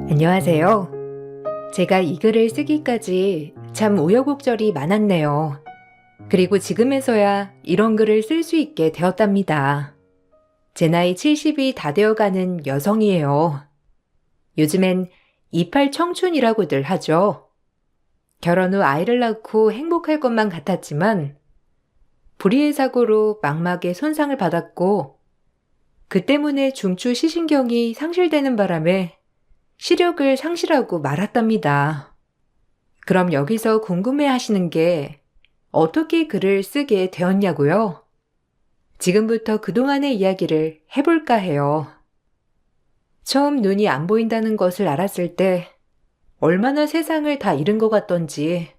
안녕하세요. 제가 이 글을 쓰기까지 참 우여곡절이 많았네요. 그리고 지금에서야 이런 글을 쓸 수 있게 되었답니다. 제 나이 70이 다 되어가는 여성이에요. 요즘엔 28 청춘이라고들 하죠. 결혼 후 아이를 낳고 행복할 것만 같았지만 불의의 사고로 망막에 손상을 받았고 그 때문에 중추 시신경이 상실되는 바람에 시력을 상실하고 말았답니다. 그럼 여기서 궁금해 하시는 게 어떻게 글을 쓰게 되었냐고요? 지금부터 그동안의 이야기를 해볼까 해요. 처음 눈이 안 보인다는 것을 알았을 때 얼마나 세상을 다 잃은 것 같던지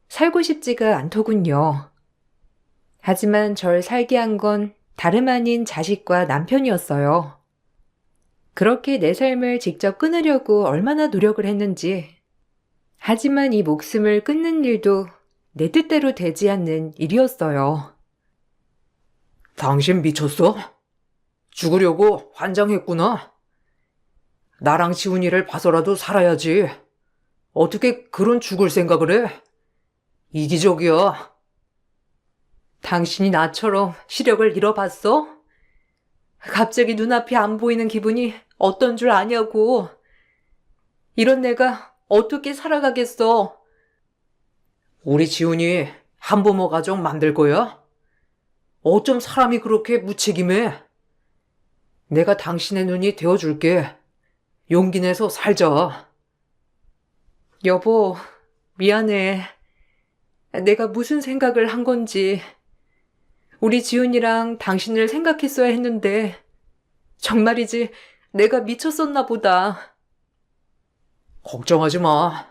살고 싶지가 않더군요. 하지만 절 살게 한 건 다름 아닌 자식과 남편이었어요. 그렇게 내 삶을 직접 끊으려고 얼마나 노력을 했는지. 하지만 이 목숨을 끊는 일도 내 뜻대로 되지 않는 일이었어요. 당신 미쳤어? 죽으려고 환장했구나. 나랑 지훈이를 봐서라도 살아야지. 어떻게 그런 죽을 생각을 해? 이기적이야. 당신이 나처럼 시력을 잃어봤어? 갑자기 눈앞이 안 보이는 기분이 어떤 줄 아냐고. 이런 내가 어떻게 살아가겠어? 우리 지훈이 한부모 가정 만들 거야? 어쩜 사람이 그렇게 무책임해? 내가 당신의 눈이 되어줄게. 용기 내서 살자. 여보, 미안해. 내가 무슨 생각을 한 건지. 우리 지훈이랑 당신을 생각했어야 했는데 정말이지 내가 미쳤었나 보다. 걱정하지 마.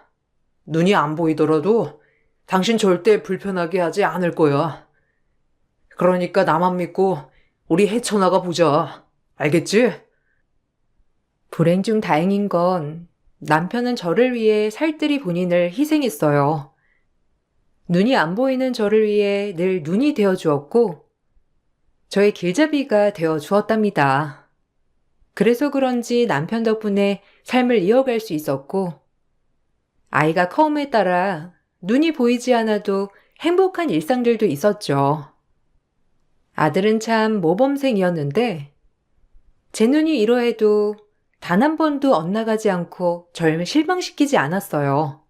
눈이 안 보이더라도 당신 절대 불편하게 하지 않을 거야. 그러니까 나만 믿고 우리 헤쳐나가 보자. 알겠지? 불행 중 다행인 건 남편은 저를 위해 살뜰히 본인을 희생했어요. 눈이 안 보이는 저를 위해 늘 눈이 되어 주었고 저의 길잡이가 되어 주었답니다. 그래서 그런지 남편 덕분에 삶을 이어갈 수 있었고 아이가 커움에 따라 눈이 보이지 않아도 행복한 일상들도 있었죠. 아들은 참 모범생이었는데 제 눈이 이러해도 단 한 번도 엇나가지 않고 절 실망시키지 않았어요.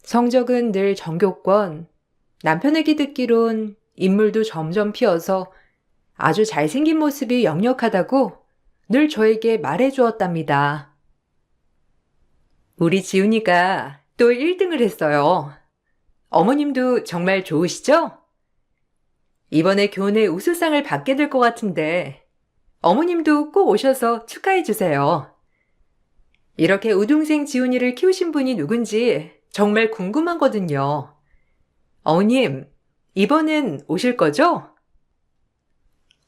성적은 늘 전교권, 남편에게 듣기론 인물도 점점 피어서 아주 잘생긴 모습이 역력하다고 늘 저에게 말해주었답니다. 우리 지훈이가 또 1등을 했어요. 어머님도 정말 좋으시죠? 이번에 교내 우수상을 받게 될 것 같은데 어머님도 꼭 오셔서 축하해 주세요. 이렇게 우등생 지훈이를 키우신 분이 누군지 정말 궁금하거든요. 어머님, 이번엔 오실 거죠?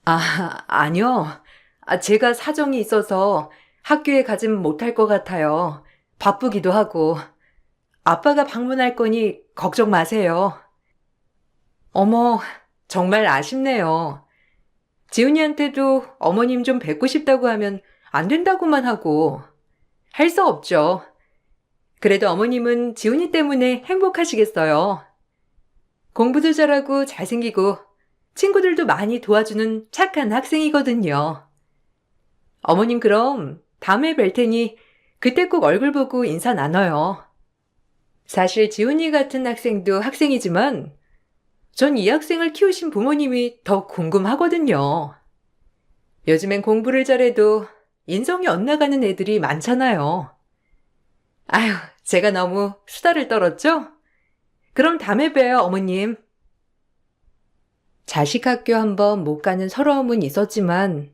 아니요. 제가 사정이 있어서 학교에 가진 못할 것 같아요. 바쁘기도 하고. 아빠가 방문할 거니 걱정 마세요. 어머, 정말 아쉽네요. 지훈이한테도 어머님 좀 뵙고 싶다고 하면 안 된다고만 하고. 할 수 없죠. 그래도 어머님은 지훈이 때문에 행복하시겠어요. 공부도 잘하고 잘생기고 친구들도 많이 도와주는 착한 학생이거든요. 어머님 그럼 다음에 뵐 테니 그때 꼭 얼굴 보고 인사 나눠요. 사실 지훈이 같은 학생도 학생이지만 전 이 학생을 키우신 부모님이 더 궁금하거든요. 요즘엔 공부를 잘해도 인성이 엇나가는 애들이 많잖아요. 아휴, 제가 너무 수다를 떨었죠? 그럼 다음에 봬요, 어머님. 자식 학교 한번 못 가는 서러움은 있었지만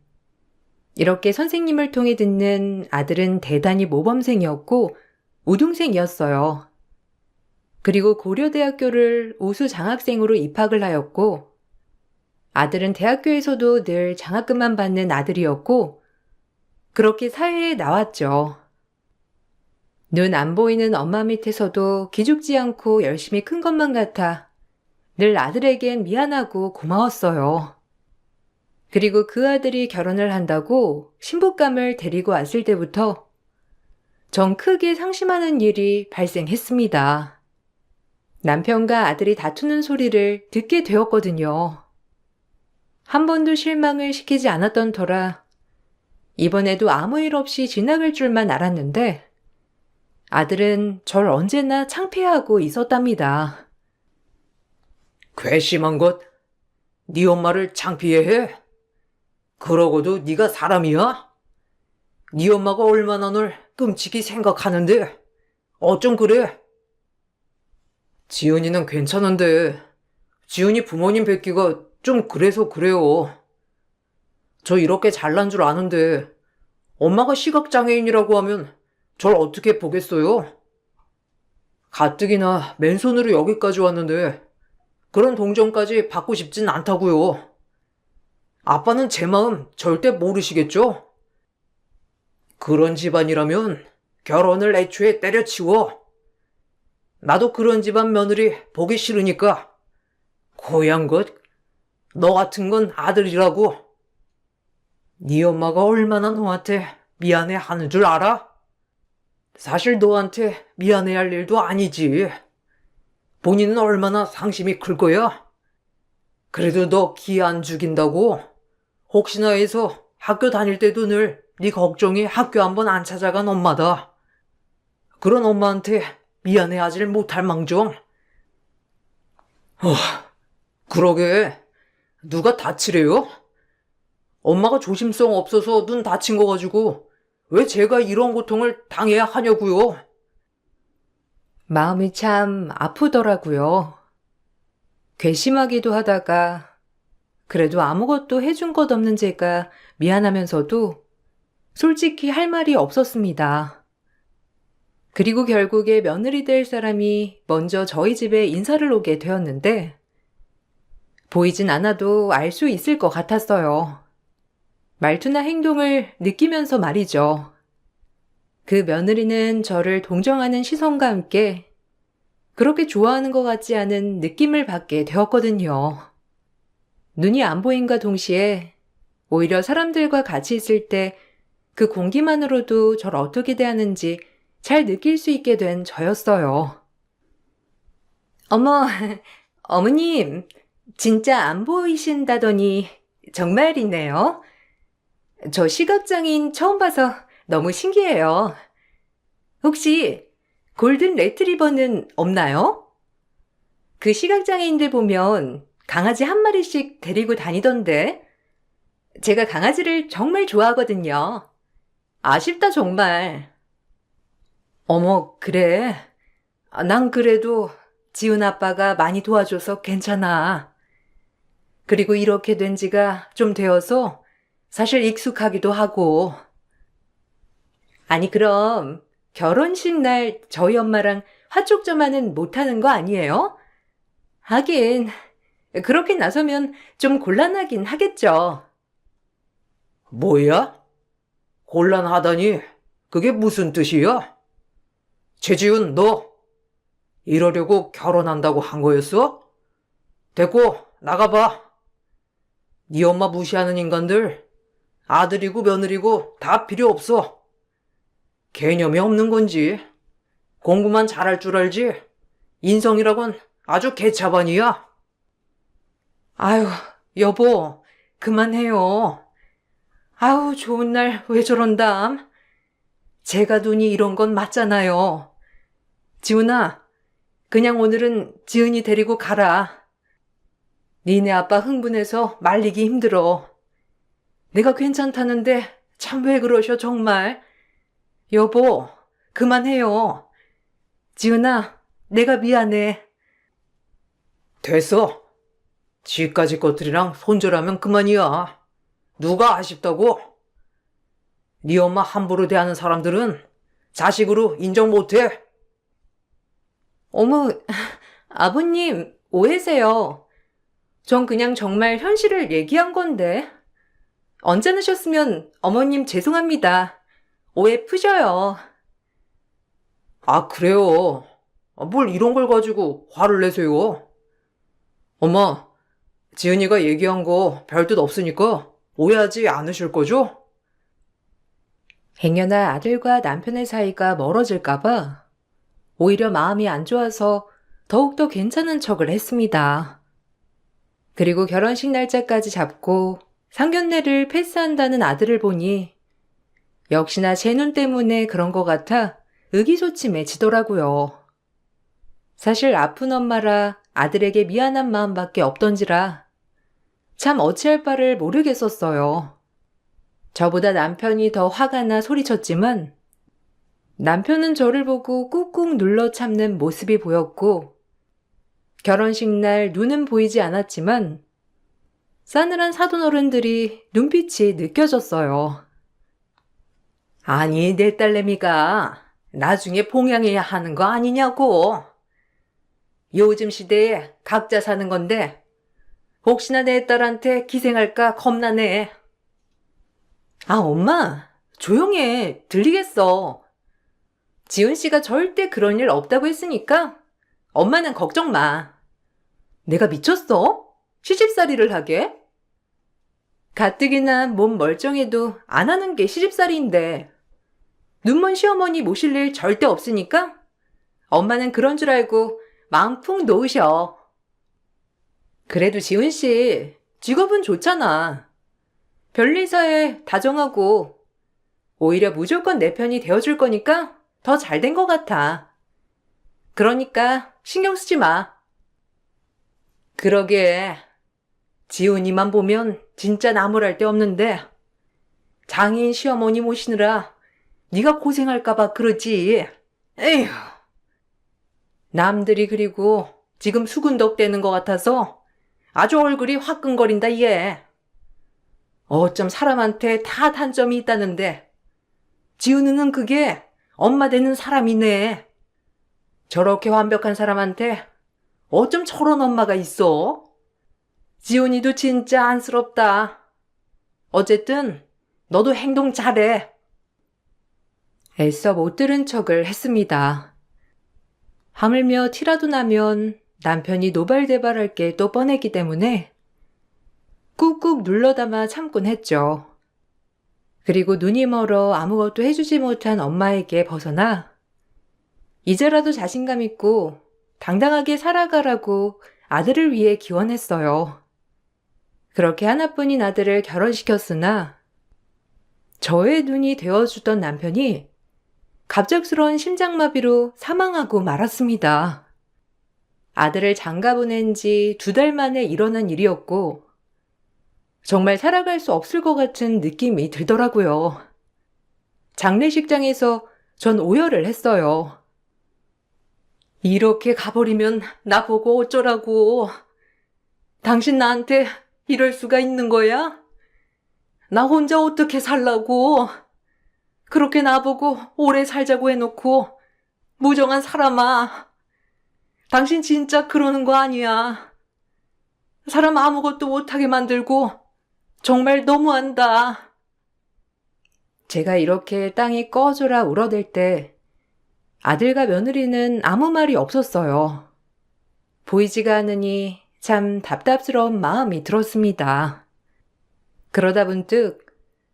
이렇게 선생님을 통해 듣는 아들은 대단히 모범생이었고 우등생이었어요. 그리고 고려대학교를 우수 장학생으로 입학을 하였고 아들은 대학교에서도 늘 장학금만 받는 아들이었고 그렇게 사회에 나왔죠. 눈 안 보이는 엄마 밑에서도 기죽지 않고 열심히 큰 것만 같아 늘 아들에겐 미안하고 고마웠어요. 그리고 그 아들이 결혼을 한다고 신부감을 데리고 왔을 때부터 전 크게 상심하는 일이 발생했습니다. 남편과 아들이 다투는 소리를 듣게 되었거든요. 한 번도 실망을 시키지 않았던 터라 이번에도 아무 일 없이 지나갈 줄만 알았는데 아들은 절 언제나 창피해하고 있었답니다. 괘씸한 것, 네 엄마를 창피해해? 그러고도 네가 사람이야? 네 엄마가 얼마나 널 끔찍이 생각하는데 어쩜 그래? 지은이는 괜찮은데 지은이 부모님 뵙기가 좀 그래서 그래요. 저 이렇게 잘난 줄 아는데 엄마가 시각장애인이라고 하면 절 어떻게 보겠어요? 가뜩이나 맨손으로 여기까지 왔는데 그런 동정까지 받고 싶진 않다고요. 아빠는 제 마음 절대 모르시겠죠? 그런 집안이라면 결혼을 애초에 때려치워. 나도 그런 집안 며느리 보기 싫으니까. 고얀 것, 너 같은 건 아들이라고. 네 엄마가 얼마나 너한테 미안해 하는 줄 알아? 사실 너한테 미안해 할 일도 아니지. 본인은 얼마나 상심이 클 거야? 그래도 너 기 안 죽인다고? 혹시나 해서 학교 다닐 때도 늘 네 걱정이 학교 한번 안 찾아간 엄마다. 그런 엄마한테 미안해하질 못할 망정. 그러게 누가 다치래요? 엄마가 조심성 없어서 눈 다친 거 가지고 왜 제가 이런 고통을 당해야 하냐고요? 마음이 참 아프더라고요. 괘씸하기도 하다가 그래도 아무것도 해준 것 없는 제가 미안하면서도 솔직히 할 말이 없었습니다. 그리고 결국에 며느리 될 사람이 먼저 저희 집에 인사를 오게 되었는데 보이진 않아도 알 수 있을 것 같았어요. 말투나 행동을 느끼면서 말이죠. 그 며느리는 저를 동정하는 시선과 함께 그렇게 좋아하는 것 같지 않은 느낌을 받게 되었거든요. 눈이 안 보임과 동시에 오히려 사람들과 같이 있을 때 그 공기만으로도 절 어떻게 대하는지 잘 느낄 수 있게 된 저였어요. 어머, 어머님, 진짜 안 보이신다더니 정말이네요. 저 시각장애인 처음 봐서 너무 신기해요. 혹시 골든 레트리버는 없나요? 그 시각장애인들 보면 강아지 한 마리씩 데리고 다니던데 제가 강아지를 정말 좋아하거든요. 아쉽다 정말. 어머, 그래? 난 그래도 지훈 아빠가 많이 도와줘서 괜찮아. 그리고 이렇게 된 지가 좀 되어서 사실 익숙하기도 하고. 아니 그럼 결혼식 날 저희 엄마랑 화촉점화는 못하는 거 아니에요? 하긴 그렇게 나서면 좀 곤란하긴 하겠죠. 뭐야? 곤란하다니? 그게 무슨 뜻이야? 최지훈, 너 이러려고 결혼한다고 한 거였어? 됐고, 나가봐. 네 엄마 무시하는 인간들 아들이고 며느리고 다 필요 없어. 개념이 없는 건지 공부만 잘할 줄 알지 인성이라곤 아주 개차반이야. 아유, 여보, 그만해요. 아우, 좋은 날 왜 저런담? 제가 눈이 이런 건 맞잖아요. 지훈아, 그냥 오늘은 지은이 데리고 가라. 니네 아빠 흥분해서 말리기 힘들어. 내가 괜찮다는데 참 왜 그러셔 정말. 여보, 그만해요. 지은아, 내가 미안해. 됐어. 지까지 것들이랑 손절하면 그만이야. 누가 아쉽다고? 네 엄마 함부로 대하는 사람들은 자식으로 인정 못해. 어머, 아버님, 오해세요. 전 그냥 정말 현실을 얘기한 건데. 언제 늦셨으면 어머님 죄송합니다. 오해 푸셔요. 아, 그래요. 뭘 이런 걸 가지고 화를 내세요? 엄마, 지은이가 얘기한 거 별 뜻 없으니까 오해하지 않으실 거죠? 행여나 아들과 남편의 사이가 멀어질까봐 오히려 마음이 안 좋아서 더욱더 괜찮은 척을 했습니다. 그리고 결혼식 날짜까지 잡고 상견례를 패스한다는 아들을 보니 역시나 제 눈 때문에 그런 것 같아 의기소침해지더라고요. 사실 아픈 엄마라 아들에게 미안한 마음밖에 없던지라 참 어찌할 바를 모르겠었어요. 저보다 남편이 더 화가 나 소리쳤지만 남편은 저를 보고 꾹꾹 눌러 참는 모습이 보였고 결혼식 날 눈은 보이지 않았지만 싸늘한 사돈어른들이 눈빛이 느껴졌어요. 아니, 내 딸내미가 나중에 봉양해야 하는 거 아니냐고. 요즘 시대에 각자 사는 건데 혹시나 내 딸한테 기생할까 겁나네. 아, 엄마, 조용해. 들리겠어. 지훈 씨가 절대 그런 일 없다고 했으니까 엄마는 걱정 마. 내가 미쳤어? 시집살이를 하게? 가뜩이나 몸 멀쩡해도 안 하는 게 시집살이인데 눈먼 시어머니 모실 일 절대 없으니까 엄마는 그런 줄 알고 마음 푹 놓으셔. 그래도 지훈 씨 직업은 좋잖아. 별일사에 다정하고 오히려 무조건 내 편이 되어줄 거니까 더 잘 된 것 같아. 그러니까 신경 쓰지 마. 그러게 지훈이만 보면 진짜 나무랄 데 없는데 장인 시어머니 모시느라 네가 고생할까 봐 그러지. 에휴. 남들이 그리고 지금 수근덕 되는 것 같아서 아주 얼굴이 화끈거린다 얘. 어쩜 사람한테 다 단점이 있다는데 지훈이는 그게 엄마 되는 사람이네. 저렇게 완벽한 사람한테 어쩜 저런 엄마가 있어? 지훈이도 진짜 안쓰럽다. 어쨌든 너도 행동 잘해. 애써 못 들은 척을 했습니다. 하물며 티라도 나면 남편이 노발대발할 게 또 뻔했기 때문에 꾹꾹 눌러 담아 참곤 했죠. 그리고 눈이 멀어 아무것도 해주지 못한 엄마에게 벗어나 이제라도 자신감 있고 당당하게 살아가라고 아들을 위해 기원했어요. 그렇게 하나뿐인 아들을 결혼시켰으나 저의 눈이 되어주던 남편이 갑작스러운 심장마비로 사망하고 말았습니다. 아들을 장가 보낸 지 2달 만에 일어난 일이었고 정말 살아갈 수 없을 것 같은 느낌이 들더라고요. 장례식장에서 전 오열을 했어요. 이렇게 가버리면 나보고 어쩌라고. 당신 나한테 이럴 수가 있는 거야? 나 혼자 어떻게 살라고. 그렇게 나보고 오래 살자고 해놓고 무정한 사람아. 당신 진짜 그러는 거 아니야. 사람 아무것도 못하게 만들고 정말 너무한다. 제가 이렇게 땅이 꺼져라 울어댈 때 아들과 며느리는 아무 말이 없었어요. 보이지가 않으니 참 답답스러운 마음이 들었습니다. 그러다 문득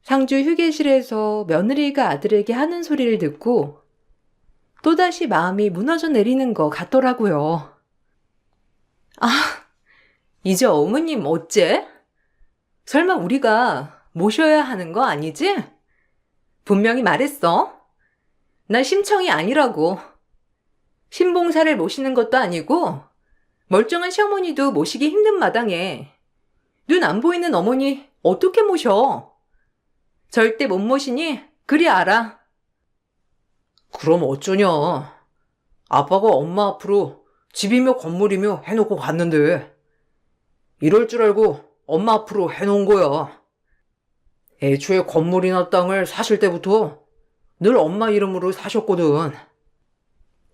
상주 휴게실에서 며느리가 아들에게 하는 소리를 듣고 또다시 마음이 무너져 내리는 것 같더라고요. 아, 이제 어머님 어째? 설마 우리가 모셔야 하는 거 아니지? 분명히 말했어. 나 심청이 아니라고. 신봉사를 모시는 것도 아니고 멀쩡한 시어머니도 모시기 힘든 마당에 눈 안 보이는 어머니 어떻게 모셔? 절대 못 모시니 그리 알아. 그럼 어쩌냐. 아빠가 엄마 앞으로 집이며 건물이며 해놓고 갔는데 이럴 줄 알고 엄마 앞으로 해놓은 거야. 애초에 건물이나 땅을 사실 때부터 늘 엄마 이름으로 사셨거든.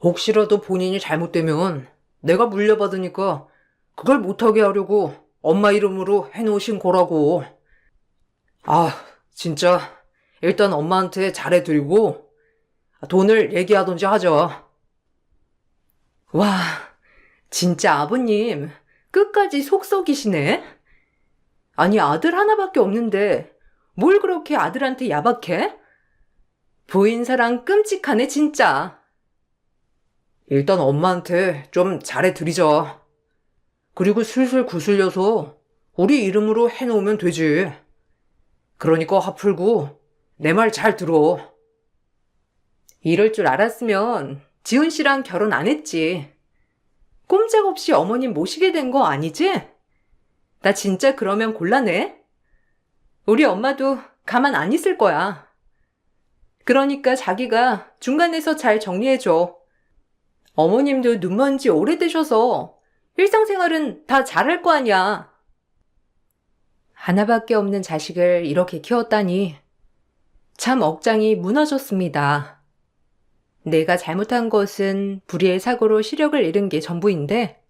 혹시라도 본인이 잘못되면 내가 물려받으니까 그걸 못하게 하려고 엄마 이름으로 해놓으신 거라고. 아, 진짜 일단 엄마한테 잘해드리고 돈을 얘기하던지 하자. 와, 진짜 아버님 끝까지 속썩이시네. 아니 아들 하나밖에 없는데 뭘 그렇게 아들한테 야박해? 부인 사랑 끔찍하네, 진짜. 일단 엄마한테 좀 잘해드리자. 그리고 슬슬 구슬려서 우리 이름으로 해놓으면 되지. 그러니까 화 풀고 내 말 잘 들어. 이럴 줄 알았으면 지훈 씨랑 결혼 안 했지. 꼼짝없이 어머님 모시게 된 거 아니지? 나 진짜 그러면 곤란해. 우리 엄마도 가만 안 있을 거야. 그러니까 자기가 중간에서 잘 정리해줘. 어머님도 눈먼 지 오래되셔서 일상생활은 다 잘할 거 아니야. 하나밖에 없는 자식을 이렇게 키웠다니 참 억장이 무너졌습니다. 내가 잘못한 것은 불의의 사고로 시력을 잃은 게 전부인데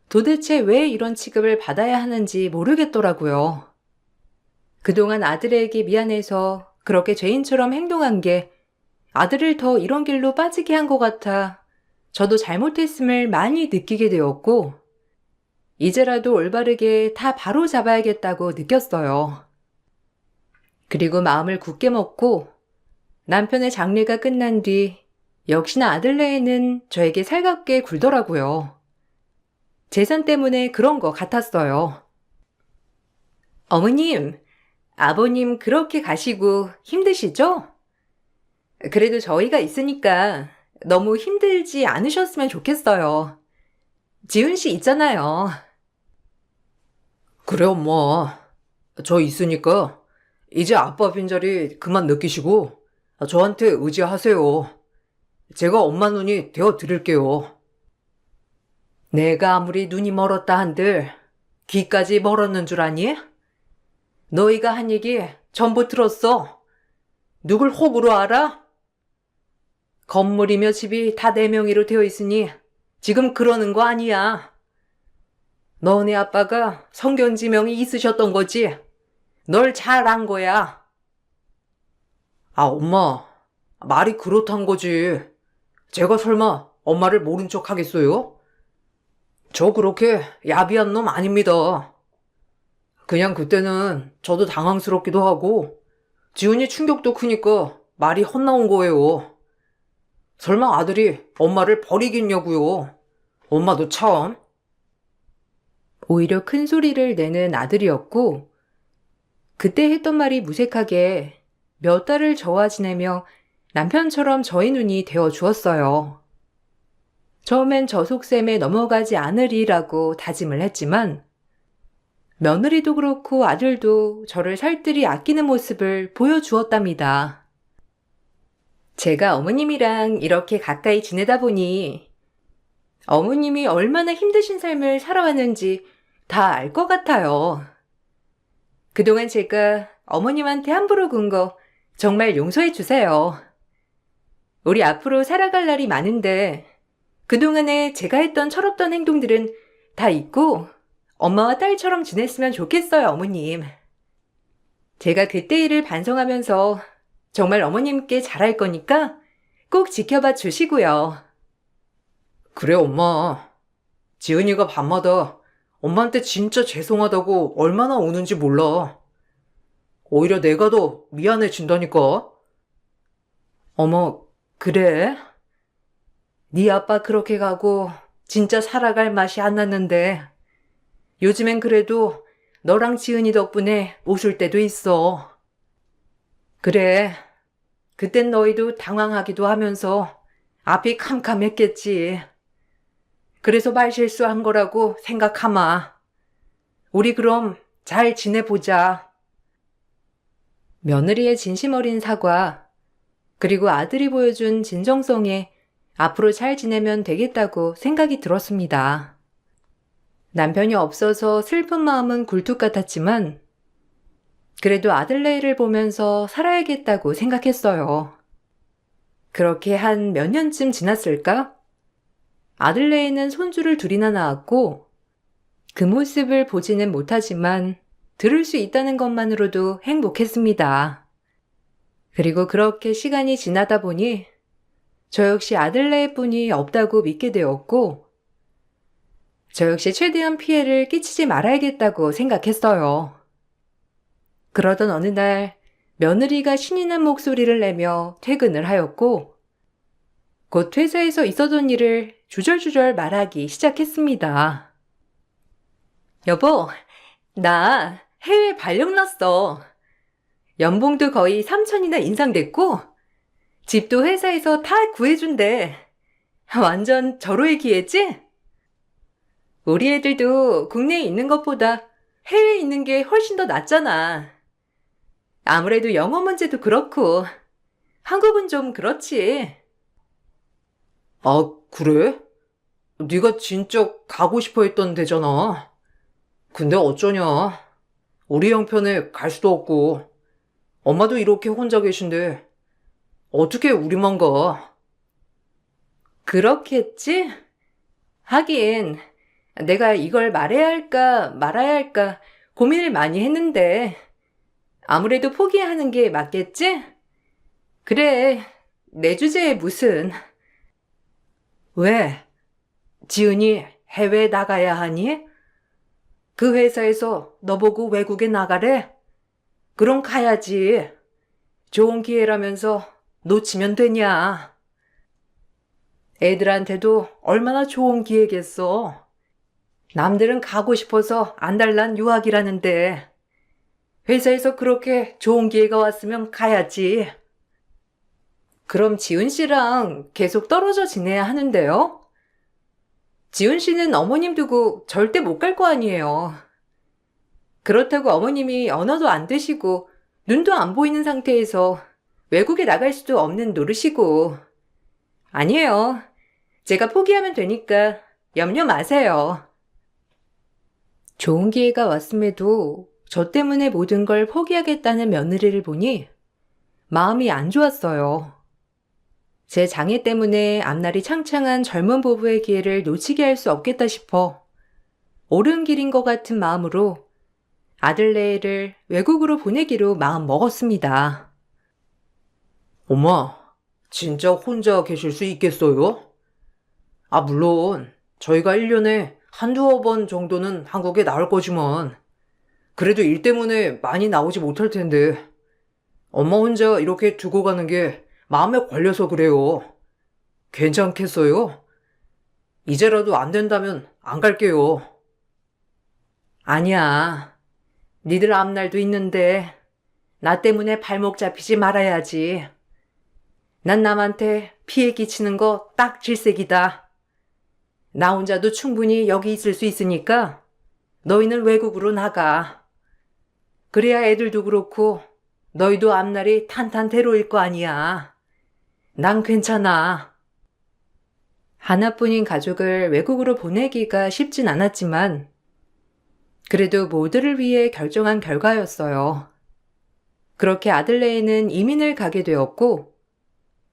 도대체 왜 이런 취급을 받아야 하는지 모르겠더라고요. 그동안 아들에게 미안해서 그렇게 죄인처럼 행동한 게 아들을 더 이런 길로 빠지게 한 것 같아 저도 잘못했음을 많이 느끼게 되었고 이제라도 올바르게 다 바로 잡아야겠다고 느꼈어요. 그리고 마음을 굳게 먹고 남편의 장례가 끝난 뒤 역시나 아들네에는 저에게 살갑게 굴더라고요. 재산 때문에 그런 것 같았어요. 어머님, 아버님 그렇게 가시고 힘드시죠? 그래도 저희가 있으니까 너무 힘들지 않으셨으면 좋겠어요. 지훈 씨 있잖아요. 그래, 엄마. 저 있으니까 이제 아빠 빈자리 그만 느끼시고 저한테 의지하세요. 제가 엄마 눈이 되어 드릴게요. 내가 아무리 눈이 멀었다 한들 귀까지 멀었는 줄 아니? 너희가 한 얘기 전부 들었어. 누굴 호구로 알아? 건물이며 집이 다 내 명의로 되어 있으니 지금 그러는 거 아니야. 너네 아빠가 성견지명이 있으셨던 거지. 널 잘 안 거야. 아, 엄마. 말이 그렇단 거지. 제가 설마 엄마를 모른 척 하겠어요? 저 그렇게 야비한 놈 아닙니다. 그냥 그때는 저도 당황스럽기도 하고 지훈이 충격도 크니까 말이 헛나온 거예요. 설마 아들이 엄마를 버리겠냐고요. 엄마도 참. 오히려 큰 소리를 내는 아들이었고 그때 했던 말이 무색하게 몇 달을 저와 지내며 남편처럼 저의 눈이 되어 주었어요. 처음엔 저 속셈에 넘어가지 않으리라고 다짐을 했지만 며느리도 그렇고 아들도 저를 살뜰히 아끼는 모습을 보여주었답니다. 제가 어머님이랑 이렇게 가까이 지내다 보니 어머님이 얼마나 힘드신 삶을 살아왔는지 다 알 것 같아요. 그동안 제가 어머님한테 함부로 군 거 정말 용서해 주세요. 우리 앞으로 살아갈 날이 많은데 그동안에 제가 했던 철없던 행동들은 다 잊고 엄마와 딸처럼 지냈으면 좋겠어요, 어머님. 제가 그때 일을 반성하면서 정말 어머님께 잘할 거니까 꼭 지켜봐 주시고요. 그래, 엄마. 지은이가 밤마다 엄마한테 진짜 죄송하다고 얼마나 우는지 몰라. 오히려 내가 더 미안해진다니까. 어머, 그래? 네 아빠 그렇게 가고 진짜 살아갈 맛이 안 났는데 요즘엔 그래도 너랑 지은이 덕분에 웃을 때도 있어. 그래, 그땐 너희도 당황하기도 하면서 앞이 캄캄했겠지. 그래서 말실수한 거라고 생각하마. 우리 그럼 잘 지내보자. 며느리의 진심 어린 사과, 그리고 아들이 보여준 진정성에 앞으로 잘 지내면 되겠다고 생각이 들었습니다. 남편이 없어서 슬픈 마음은 굴뚝 같았지만 그래도 아들네를 보면서 살아야겠다고 생각했어요. 그렇게 한 몇 년쯤 지났을까? 아들네에는 손주를 둘이나 낳았고 그 모습을 보지는 못하지만 들을 수 있다는 것만으로도 행복했습니다. 그리고 그렇게 시간이 지나다 보니 저 역시 아들네뿐이 없다고 믿게 되었고 저 역시 최대한 피해를 끼치지 말아야겠다고 생각했어요. 그러던 어느 날 며느리가 신이 난 목소리를 내며 퇴근을 하였고, 곧 회사에서 있었던 일을 주절주절 말하기 시작했습니다. 여보, 나 해외 발령 났어. 연봉도 거의 3천이나 인상됐고, 집도 회사에서 다 구해준대. 완전 절호의 기회지? 우리 애들도 국내에 있는 것보다 해외에 있는 게 훨씬 더 낫잖아. 아무래도 영어 문제도 그렇고, 한국은 좀 그렇지. 아, 그래? 네가 진짜 가고 싶어 했던 데잖아. 근데 어쩌냐. 우리 형편에 갈 수도 없고, 엄마도 이렇게 혼자 계신데, 어떻게 우리만 가? 그렇겠지? 하긴, 내가 이걸 말해야 할까 말아야 할까 고민을 많이 했는데, 아무래도 포기하는 게 맞겠지? 그래, 내 주제에 무슨. 왜? 지은이 해외 나가야 하니? 그 회사에서 너보고 외국에 나가래? 그럼 가야지. 좋은 기회라면서 놓치면 되냐? 애들한테도 얼마나 좋은 기회겠어. 남들은 가고 싶어서 안달난 유학이라는데 회사에서 그렇게 좋은 기회가 왔으면 가야지. 그럼 지은 씨랑 계속 떨어져 지내야 하는데요? 지은 씨는 어머님 두고 절대 못 갈 거 아니에요. 그렇다고 어머님이 언어도 안 되시고 눈도 안 보이는 상태에서 외국에 나갈 수도 없는 노릇이고. 아니에요. 제가 포기하면 되니까 염려 마세요. 좋은 기회가 왔음에도 저 때문에 모든 걸 포기하겠다는 며느리를 보니 마음이 안 좋았어요. 제 장애 때문에 앞날이 창창한 젊은 부부의 기회를 놓치게 할 수 없겠다 싶어 옳은 길인 것 같은 마음으로 아들네를 외국으로 보내기로 마음 먹었습니다. 엄마, 진짜 혼자 계실 수 있겠어요? 아, 물론, 저희가 1년에 한두어 번 정도는 한국에 나올 거지만, 그래도 일 때문에 많이 나오지 못할 텐데, 엄마 혼자 이렇게 두고 가는 게 마음에 걸려서 그래요. 괜찮겠어요? 이제라도 안 된다면 안 갈게요. 아니야. 니들 앞날도 있는데 나 때문에 발목 잡히지 말아야지. 난 남한테 피해 끼치는 거 딱 질색이다. 나 혼자도 충분히 여기 있을 수 있으니까 너희는 외국으로 나가. 그래야 애들도 그렇고 너희도 앞날이 탄탄대로일 거 아니야. 난 괜찮아. 하나뿐인 가족을 외국으로 보내기가 쉽진 않았지만 그래도 모두를 위해 결정한 결과였어요. 그렇게 아들네에는 이민을 가게 되었고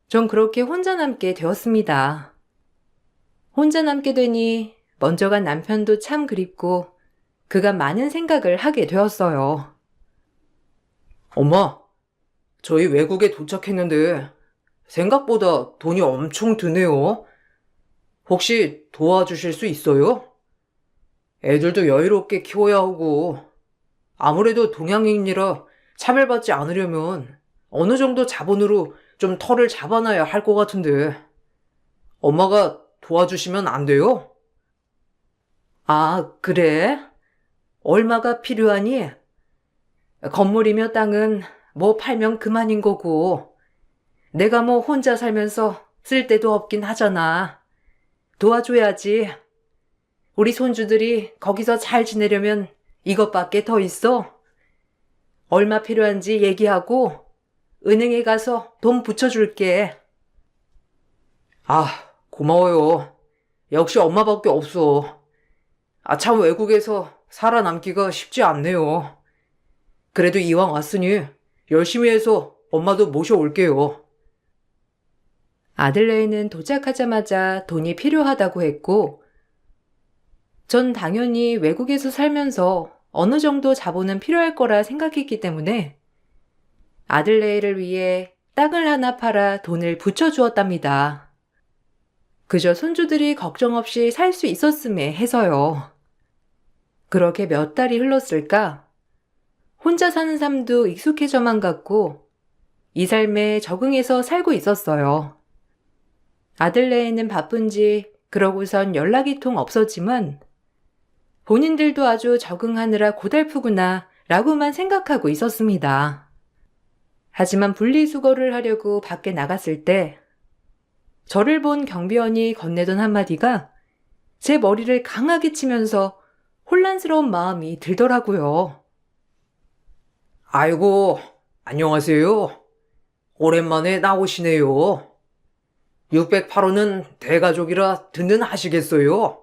전 그렇게 혼자 남게 되었습니다. 혼자 남게 되니 먼저 간 남편도 참 그립고 그가 많은 생각을 하게 되었어요. 엄마, 저희 외국에 도착했는데, 생각보다 돈이 엄청 드네요. 혹시 도와주실 수 있어요? 애들도 여유롭게 키워야 하고, 아무래도 동양인이라 차별받지 않으려면 어느 정도 자본으로 좀 털을 잡아놔야 할 것 같은데, 엄마가 도와주시면 안 돼요? 아, 그래? 얼마가 필요하니? 건물이며 땅은 뭐 팔면 그만인 거고, 내가 뭐 혼자 살면서 쓸 데도 없긴 하잖아. 도와줘야지. 우리 손주들이 거기서 잘 지내려면 이것밖에 더 있어. 얼마 필요한지 얘기하고 은행에 가서 돈 붙여줄게. 아, 고마워요. 역시 엄마밖에 없어. 아, 참 외국에서 살아남기가 쉽지 않네요. 그래도 이왕 왔으니 열심히 해서 엄마도 모셔올게요. 아들네에는 도착하자마자 돈이 필요하다고 했고, 전 당연히 외국에서 살면서 어느 정도 자본은 필요할 거라 생각했기 때문에 아들네를 위해 땅을 하나 팔아 돈을 붙여주었답니다. 그저 손주들이 걱정 없이 살 수 있었음에 해서요. 그렇게 몇 달이 흘렀을까? 혼자 사는 삶도 익숙해져만 갔고 이 삶에 적응해서 살고 있었어요. 아들네에는 바쁜지 그러고선 연락이 통 없었지만 본인들도 아주 적응하느라 고달프구나 라고만 생각하고 있었습니다. 하지만 분리수거를 하려고 밖에 나갔을 때 저를 본 경비원이 건네던 한마디가 제 머리를 강하게 치면서 혼란스러운 마음이 들더라고요. 아이고, 안녕하세요. 오랜만에 나오시네요. 608호는 대가족이라 든든하시겠어요?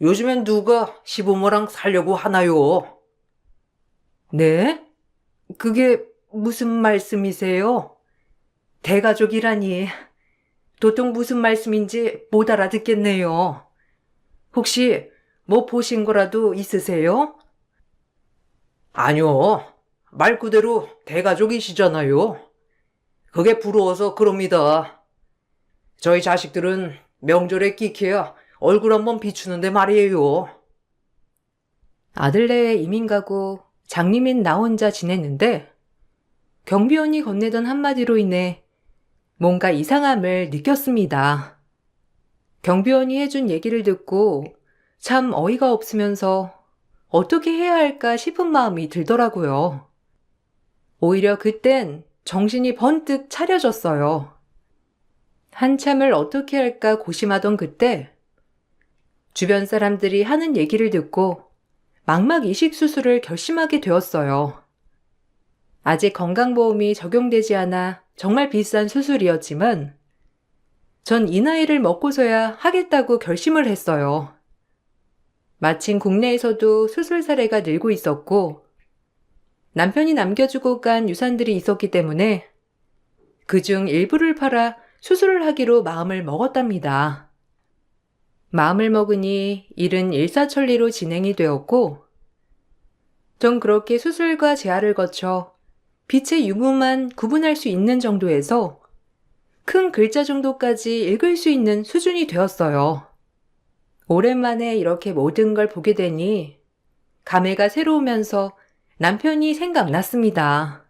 요즘엔 누가 시부모랑 살려고 하나요? 네? 그게 무슨 말씀이세요? 대가족이라니. 도통 무슨 말씀인지 못 알아듣겠네요. 혹시 뭐 보신 거라도 있으세요? 아니요. 말 그대로 대가족이시잖아요. 그게 부러워서 그럽니다. 저희 자식들은 명절에 끼케야 얼굴 한번 비추는데 말이에요. 아들네에 이민 가고 장님인 나 혼자 지냈는데 경비원이 건네던 한마디로 인해 뭔가 이상함을 느꼈습니다. 경비원이 해준 얘기를 듣고 참 어이가 없으면서 어떻게 해야 할까 싶은 마음이 들더라고요. 오히려 그땐 정신이 번뜩 차려졌어요. 한참을 어떻게 할까 고심하던 그때 주변 사람들이 하는 얘기를 듣고 망막 이식 수술을 결심하게 되었어요. 아직 건강보험이 적용되지 않아 정말 비싼 수술이었지만 전 이 나이를 먹고서야 하겠다고 결심을 했어요. 마침 국내에서도 수술 사례가 늘고 있었고 남편이 남겨주고 간 유산들이 있었기 때문에 그중 일부를 팔아 수술을 하기로 마음을 먹었답니다. 마음을 먹으니 일은 일사천리로 진행이 되었고 전 그렇게 수술과 재활을 거쳐 빛의 유무만 구분할 수 있는 정도에서 큰 글자 정도까지 읽을 수 있는 수준이 되었어요. 오랜만에 이렇게 모든 걸 보게 되니 감회가 새로우면서 남편이 생각났습니다.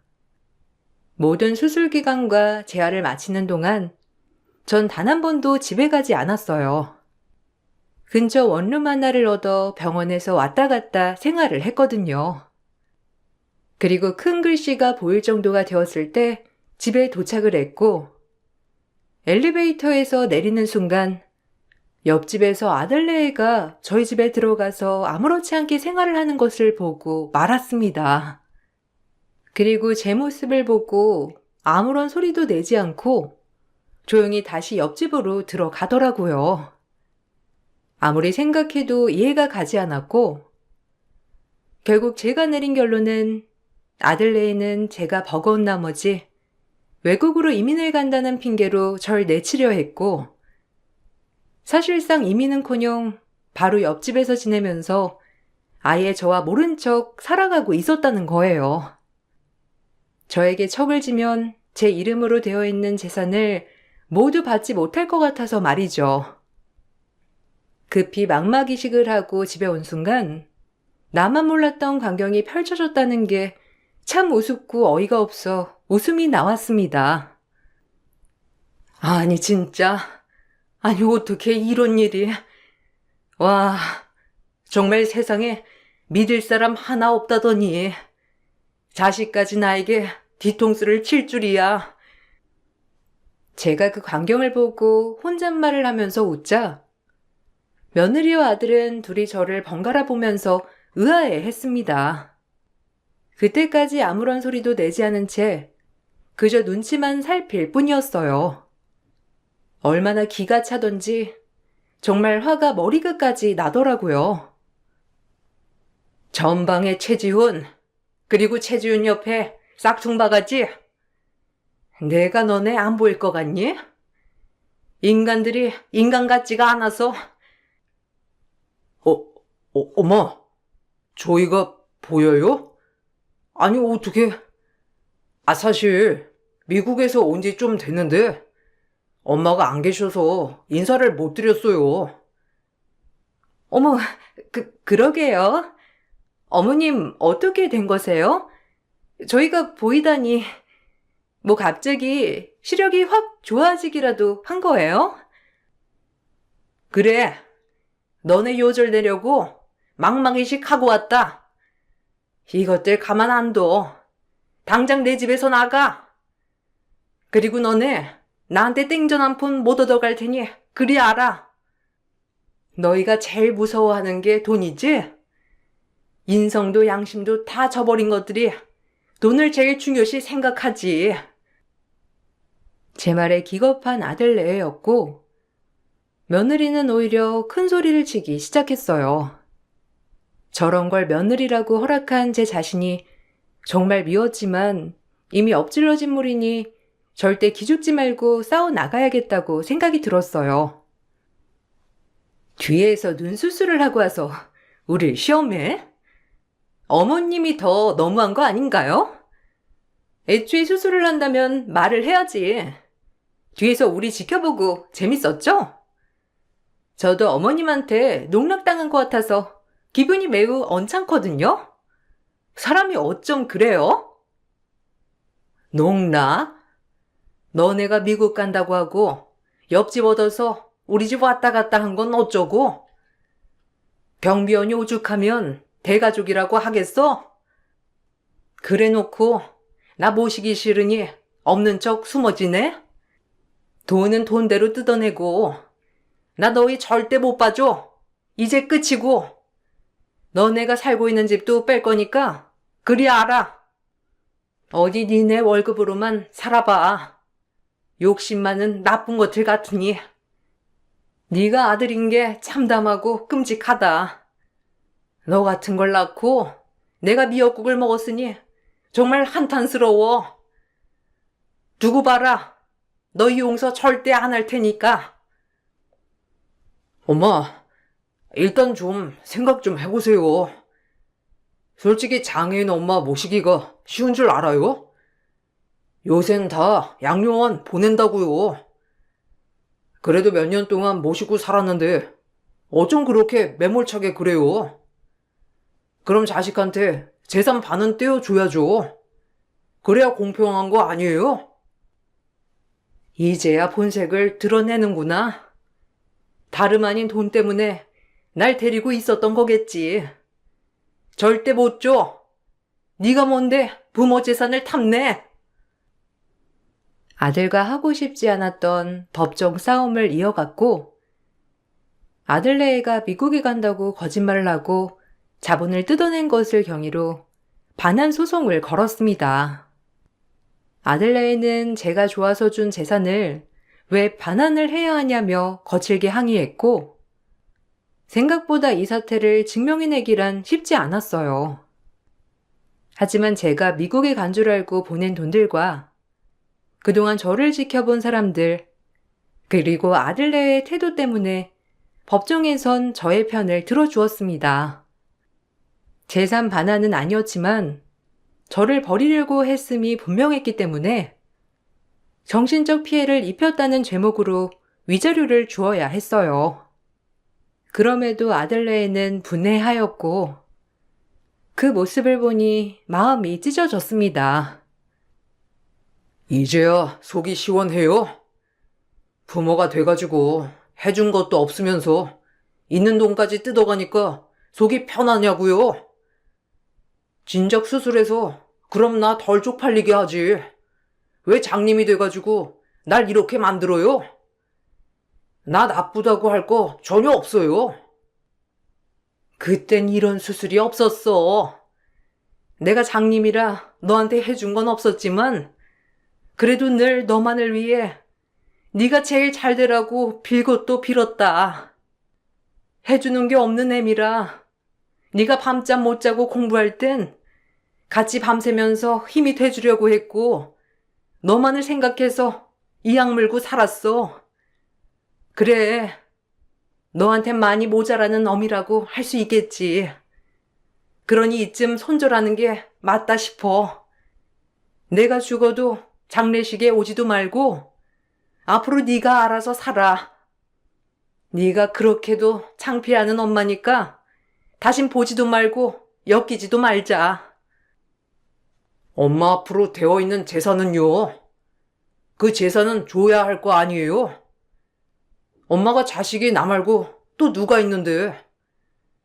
모든 수술 기간과 재활을 마치는 동안 전 단 한 번도 집에 가지 않았어요. 근처 원룸 하나를 얻어 병원에서 왔다 갔다 생활을 했거든요. 그리고 큰 글씨가 보일 정도가 되었을 때 집에 도착을 했고 엘리베이터에서 내리는 순간 옆집에서 아들네가 저희 집에 들어가서 아무렇지 않게 생활을 하는 것을 보고 말았습니다. 그리고 제 모습을 보고 아무런 소리도 내지 않고 조용히 다시 옆집으로 들어가더라고요. 아무리 생각해도 이해가 가지 않았고 결국 제가 내린 결론은 아들네에는 제가 버거운 나머지 외국으로 이민을 간다는 핑계로 절 내치려 했고 사실상 이민은커녕 바로 옆집에서 지내면서 아예 저와 모른 척 살아가고 있었다는 거예요. 저에게 척을 지면 제 이름으로 되어 있는 재산을 모두 받지 못할 것 같아서 말이죠. 급히 망막 이식을 하고 집에 온 순간 나만 몰랐던 광경이 펼쳐졌다는 게 참 우습고 어이가 없어 웃음이 나왔습니다. 아니 진짜, 아니 어떻게 이런 일이. 와, 정말 세상에 믿을 사람 하나 없다더니 자식까지 나에게 뒤통수를 칠 줄이야. 제가 그 광경을 보고 혼잣말을 하면서 웃자 며느리와 아들은 둘이 저를 번갈아 보면서 의아해 했습니다. 그때까지 아무런 소리도 내지 않은 채 그저 눈치만 살필 뿐이었어요. 얼마나 기가 차던지 정말 화가 머리끝까지 나더라고요. 전방에 최지훈, 그리고 최지훈 옆에 싹퉁바가지. 내가 너네 안 보일 것 같니? 인간들이 인간 같지가 않아서. 엄마, 저희가 보여요? 아니, 어떻게. 사실 미국에서 온 지 좀 됐는데 엄마가 안 계셔서 인사를 못 드렸어요. 어머, 그러게요. 어머님, 어떻게 된 거세요? 저희가 보이다니, 뭐 갑자기 시력이 확 좋아지기라도 한 거예요? 그래, 너네 요절 내려고 막막이식 하고 왔다. 이것들 가만 안 둬. 당장 내 집에서 나가. 그리고 너네 나한테 땡전 한 푼 못 얻어갈 테니 그리 알아. 너희가 제일 무서워하는 게 돈이지? 인성도 양심도 다 저버린 것들이 돈을 제일 중요시 생각하지. 제 말에 기겁한 아들내였고 며느리는 오히려 큰 소리를 치기 시작했어요. 저런 걸 며느리라고 허락한 제 자신이 정말 미웠지만 이미 엎질러진 물이니 절대 기죽지 말고 싸워 나가야겠다고 생각이 들었어요. 뒤에서 눈수술을 하고 와서 우릴 시험해? 어머님이 더 너무한 거 아닌가요? 애초에 수술을 한다면 말을 해야지. 뒤에서 우리 지켜보고 재밌었죠? 저도 어머님한테 농락당한 것 같아서 기분이 매우 언짢거든요? 사람이 어쩜 그래요? 농락? 너네가 미국 간다고 하고 옆집 얻어서 우리 집 왔다 갔다 한 건 어쩌고? 경비원이 오죽하면 대가족이라고 하겠어? 그래 놓고 나 모시기 싫으니 없는 척 숨어 지내? 돈은 돈대로 뜯어내고 나 너희 절대 못 봐줘. 이제 끝이고 너네가 살고 있는 집도 뺄 거니까 그리 알아. 어디 니네 월급으로만 살아봐. 욕심 많은 나쁜 것들 같으니. 네가 아들인 게 참담하고 끔찍하다. 너 같은 걸 낳고 내가 미역국을 먹었으니 정말 한탄스러워. 두고 봐라. 너희 용서 절대 안 할 테니까. 엄마, 일단 좀 생각 좀 해보세요. 솔직히 장애인 엄마 모시기가 쉬운 줄 알아요? 요샌 다 양로원 보낸다고요. 그래도 몇 년 동안 모시고 살았는데 어쩜 그렇게 매몰차게 그래요? 그럼 자식한테 재산 반은 떼어줘야죠. 그래야 공평한 거 아니에요? 이제야 본색을 드러내는구나. 다름 아닌 돈 때문에 날 데리고 있었던 거겠지. 절대 못 줘. 네가 뭔데 부모 재산을 탐내. 아들과 하고 싶지 않았던 법정 싸움을 이어갔고 아들내애가 미국에 간다고 거짓말을 하고 자본을 뜯어낸 것을 경위로 반환 소송을 걸었습니다. 아들내애는 제가 좋아서 준 재산을 왜 반환을 해야 하냐며 거칠게 항의했고 생각보다 이 사태를 증명해내기란 쉽지 않았어요. 하지만 제가 미국에 간 줄 알고 보낸 돈들과 그동안 저를 지켜본 사람들, 그리고 아들네의 태도 때문에 법정에선 저의 편을 들어주었습니다. 재산 반환은 아니었지만 저를 버리려고 했음이 분명했기 때문에 정신적 피해를 입혔다는 죄목으로 위자료를 주어야 했어요. 그럼에도 아들네에는 분해하였고 그 모습을 보니 마음이 찢어졌습니다. 이제야 속이 시원해요? 부모가 돼가지고 해준 것도 없으면서 있는 돈까지 뜯어가니까 속이 편하냐고요? 진작 수술해서 그럼 나 덜 쪽팔리게 하지. 왜 장님이 돼가지고 날 이렇게 만들어요? 나 나쁘다고 할 거 전혀 없어요. 그땐 이런 수술이 없었어. 내가 장님이라 너한테 해준 건 없었지만 그래도 늘 너만을 위해 네가 제일 잘 되라고 빌고 또 빌었다. 해주는 게 없는 애미라 네가 밤잠 못 자고 공부할 땐 같이 밤새면서 힘이 돼주려고 했고 너만을 생각해서 이악 물고 살았어. 그래, 너한테 많이 모자라는 어미라고 할 수 있겠지. 그러니 이쯤 손절하는 게 맞다 싶어. 내가 죽어도 장례식에 오지도 말고 앞으로 네가 알아서 살아. 네가 그렇게도 창피하는 엄마니까 다신 보지도 말고 엮이지도 말자. 엄마 앞으로 되어 있는 재산은요. 그 재산은 줘야 할 거 아니에요? 엄마가 자식이 나 말고 또 누가 있는데.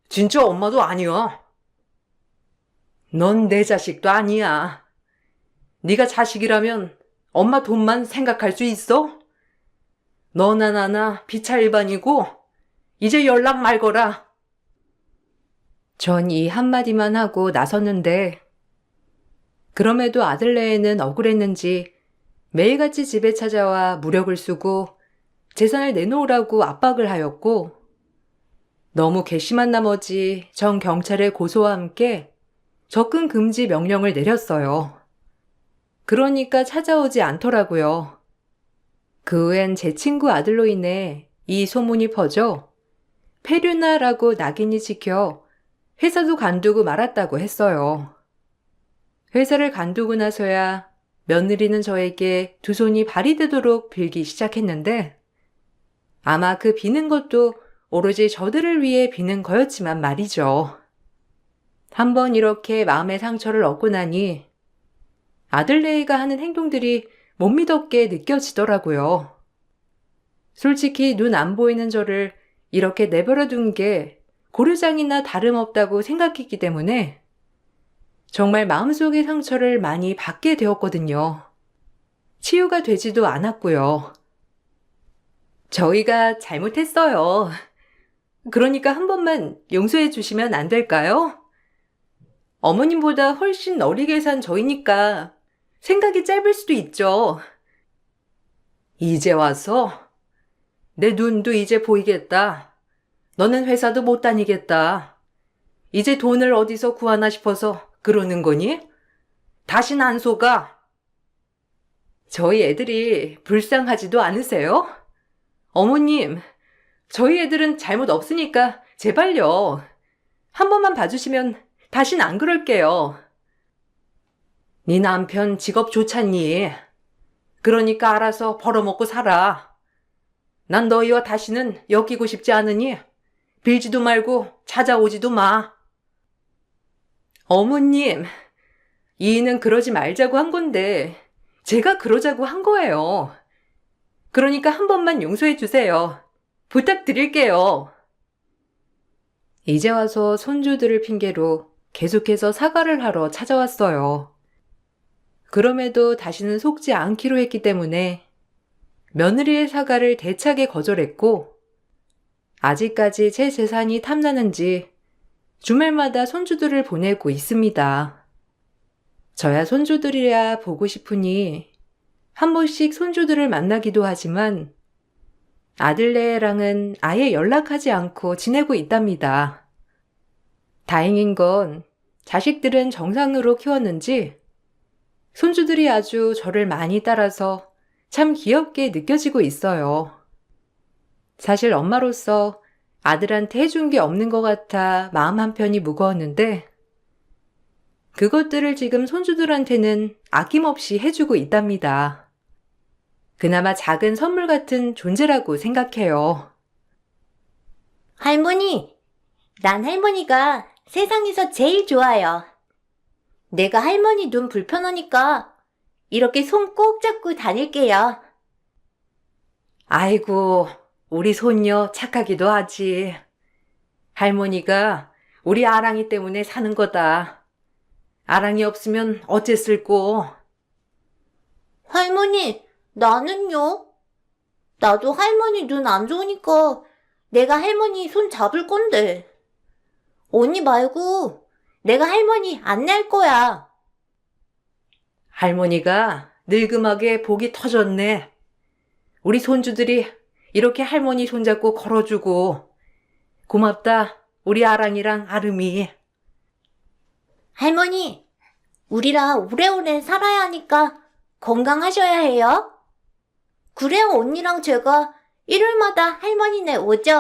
진짜 엄마도 아니야. 넌 내 자식도 아니야. 네가 자식이라면 엄마 돈만 생각할 수 있어? 너나 나나 비차일반이고 이제 연락 말거라. 전 이 한마디만 하고 나섰는데 그럼에도 아들네에는 억울했는지 매일같이 집에 찾아와 무력을 쓰고 재산을 내놓으라고 압박을 하였고 너무 괘씸한 나머지 전 경찰에 고소와 함께 접근 금지 명령을 내렸어요. 그러니까 찾아오지 않더라고요. 그 후엔 제 친구 아들로 인해 이 소문이 퍼져 페류나라고 낙인이 찍혀 회사도 간두고 말았다고 했어요. 회사를 간두고 나서야 며느리는 저에게 두 손이 발이 되도록 빌기 시작했는데 아마 그 비는 것도 오로지 저들을 위해 비는 거였지만 말이죠. 한번 이렇게 마음의 상처를 얻고 나니 아들네이가 하는 행동들이 못 믿었게 느껴지더라고요. 솔직히 눈 안 보이는 저를 이렇게 내버려 둔 게 고려장이나 다름없다고 생각했기 때문에 정말 마음속의 상처를 많이 받게 되었거든요. 치유가 되지도 않았고요. 저희가 잘못했어요. 그러니까 한 번만 용서해 주시면 안 될까요? 어머님보다 훨씬 어리게 산 저희니까 생각이 짧을 수도 있죠. 이제 와서 내 눈도 이제 보이겠다. 너는 회사도 못 다니겠다. 이제 돈을 어디서 구하나 싶어서 그러는 거니? 다신 안 속아. 저희 애들이 불쌍하지도 않으세요? 어머님, 저희 애들은 잘못 없으니까 제발요. 한 번만 봐주시면 다신 안 그럴게요. 네 남편 직업 좋잖니. 그러니까 알아서 벌어먹고 살아. 난 너희와 다시는 엮이고 싶지 않으니 빌지도 말고 찾아오지도 마. 어머님, 이인은 그러지 말자고 한 건데 제가 그러자고 한 거예요. 그러니까 한 번만 용서해 주세요. 부탁드릴게요. 이제 와서 손주들을 핑계로 계속해서 사과를 하러 찾아왔어요. 그럼에도 다시는 속지 않기로 했기 때문에 며느리의 사과를 대차게 거절했고 아직까지 제 재산이 탐나는지 주말마다 손주들을 보내고 있습니다. 저야 손주들이야 보고 싶으니 한 번씩 손주들을 만나기도 하지만 아들네랑은 아예 연락하지 않고 지내고 있답니다. 다행인 건 자식들은 정상으로 키웠는지 손주들이 아주 저를 많이 따라서 참 귀엽게 느껴지고 있어요. 사실 엄마로서 아들한테 해준 게 없는 것 같아 마음 한편이 무거웠는데 그것들을 지금 손주들한테는 아낌없이 해주고 있답니다. 그나마 작은 선물 같은 존재라고 생각해요. 할머니, 난 할머니가 세상에서 제일 좋아요. 내가 할머니 눈 불편하니까 이렇게 손 꼭 잡고 다닐게요. 아이고, 우리 손녀 착하기도 하지. 할머니가 우리 아랑이 때문에 사는 거다. 아랑이 없으면 어쨌을꼬. 할머니, 나는요? 나도 할머니 눈 안 좋으니까 내가 할머니 손 잡을 건데. 언니 말고 내가 할머니 안내할 거야. 할머니가 늙음하게 복이 터졌네. 우리 손주들이 이렇게 할머니 손잡고 걸어주고. 고맙다, 우리 아랑이랑 아름이. 할머니, 우리랑 오래오래 살아야 하니까 건강하셔야 해요. 그래야 언니랑 제가 일요일마다 할머니네 오죠.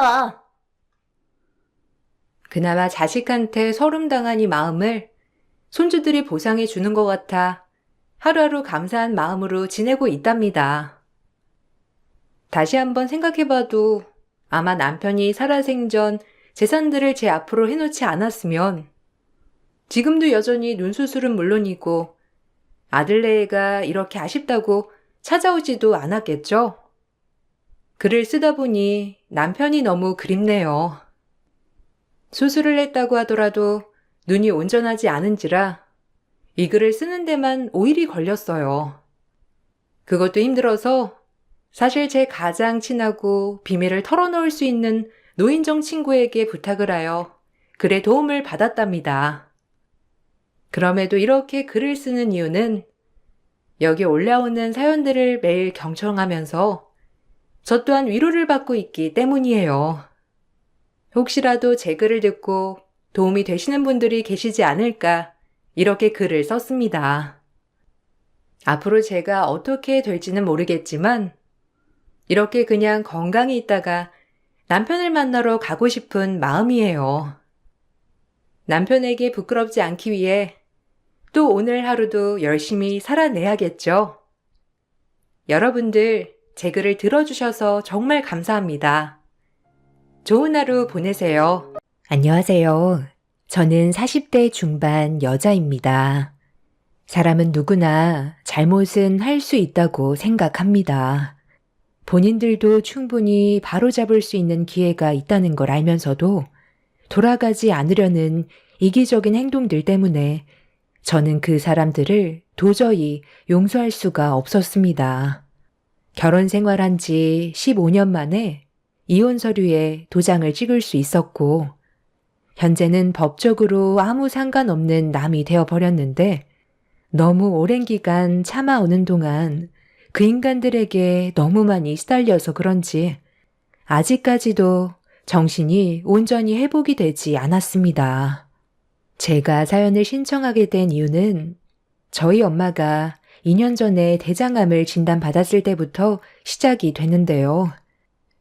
그나마 자식한테 서름당한 이 마음을 손주들이 보상해 주는 것 같아 하루하루 감사한 마음으로 지내고 있답니다. 다시 한번 생각해봐도 아마 남편이 살아생전 재산들을 제 앞으로 해놓지 않았으면 지금도 여전히 눈 수술은 물론이고 아들네가 이렇게 아쉽다고 찾아오지도 않았겠죠? 글을 쓰다 보니 남편이 너무 그립네요. 수술을 했다고 하더라도 눈이 온전하지 않은지라 이 글을 쓰는 데만 5일이 걸렸어요. 그것도 힘들어서 사실 제 가장 친하고 비밀을 털어놓을 수 있는 노인정 친구에게 부탁을 하여 글의 도움을 받았답니다. 그럼에도 이렇게 글을 쓰는 이유는 여기 올라오는 사연들을 매일 경청하면서 저 또한 위로를 받고 있기 때문이에요. 혹시라도 제 글을 듣고 도움이 되시는 분들이 계시지 않을까 이렇게 글을 썼습니다. 앞으로 제가 어떻게 될지는 모르겠지만 이렇게 그냥 건강히 있다가 남편을 만나러 가고 싶은 마음이에요. 남편에게 부끄럽지 않기 위해 또 오늘 하루도 열심히 살아내야겠죠. 여러분들 제 글을 들어주셔서 정말 감사합니다. 좋은 하루 보내세요. 안녕하세요. 저는 40대 중반 여자입니다. 사람은 누구나 잘못은 할 수 있다고 생각합니다. 본인들도 충분히 바로잡을 수 있는 기회가 있다는 걸 알면서도 돌아가지 않으려는 이기적인 행동들 때문에 저는 그 사람들을 도저히 용서할 수가 없었습니다. 결혼 생활한 지 15년 만에 이혼 서류에 도장을 찍을 수 있었고, 현재는 법적으로 아무 상관없는 남이 되어버렸는데, 너무 오랜 기간 참아오는 동안 그 인간들에게 너무 많이 시달려서 그런지 아직까지도 정신이 온전히 회복이 되지 않았습니다. 제가 사연을 신청하게 된 이유는 저희 엄마가 2년 전에 대장암을 진단받았을 때부터 시작이 됐는데요.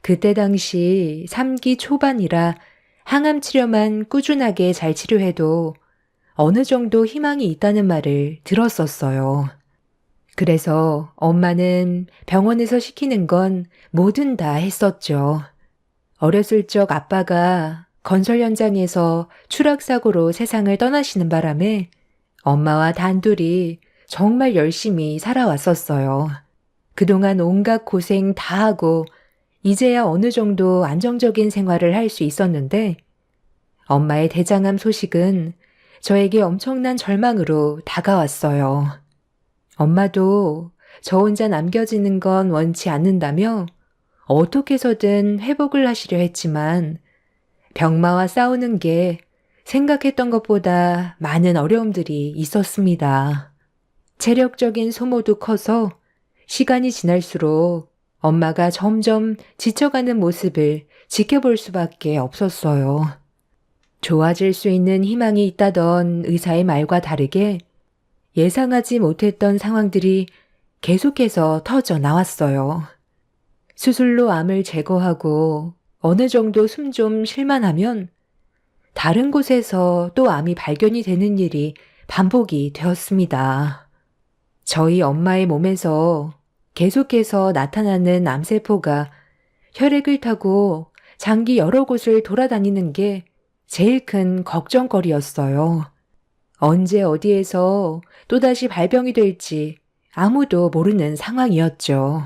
그때 당시 3기 초반이라 항암 치료만 꾸준하게 잘 치료해도 어느 정도 희망이 있다는 말을 들었었어요. 그래서 엄마는 병원에서 시키는 건 뭐든 다 했었죠. 어렸을 적 아빠가 건설 현장에서 추락사고로 세상을 떠나시는 바람에 엄마와 단둘이 정말 열심히 살아왔었어요. 그동안 온갖 고생 다 하고 이제야 어느 정도 안정적인 생활을 할 수 있었는데 엄마의 대장암 소식은 저에게 엄청난 절망으로 다가왔어요. 엄마도 저 혼자 남겨지는 건 원치 않는다며 어떻게 해서든 회복을 하시려 했지만 병마와 싸우는 게 생각했던 것보다 많은 어려움들이 있었습니다. 체력적인 소모도 커서 시간이 지날수록 엄마가 점점 지쳐가는 모습을 지켜볼 수밖에 없었어요. 좋아질 수 있는 희망이 있다던 의사의 말과 다르게 예상하지 못했던 상황들이 계속해서 터져 나왔어요. 수술로 암을 제거하고 어느 정도 숨 좀 쉴만 하면 다른 곳에서 또 암이 발견이 되는 일이 반복이 되었습니다. 저희 엄마의 몸에서 계속해서 나타나는 암세포가 혈액을 타고 장기 여러 곳을 돌아다니는 게 제일 큰 걱정거리였어요. 언제 어디에서 또다시 발병이 될지 아무도 모르는 상황이었죠.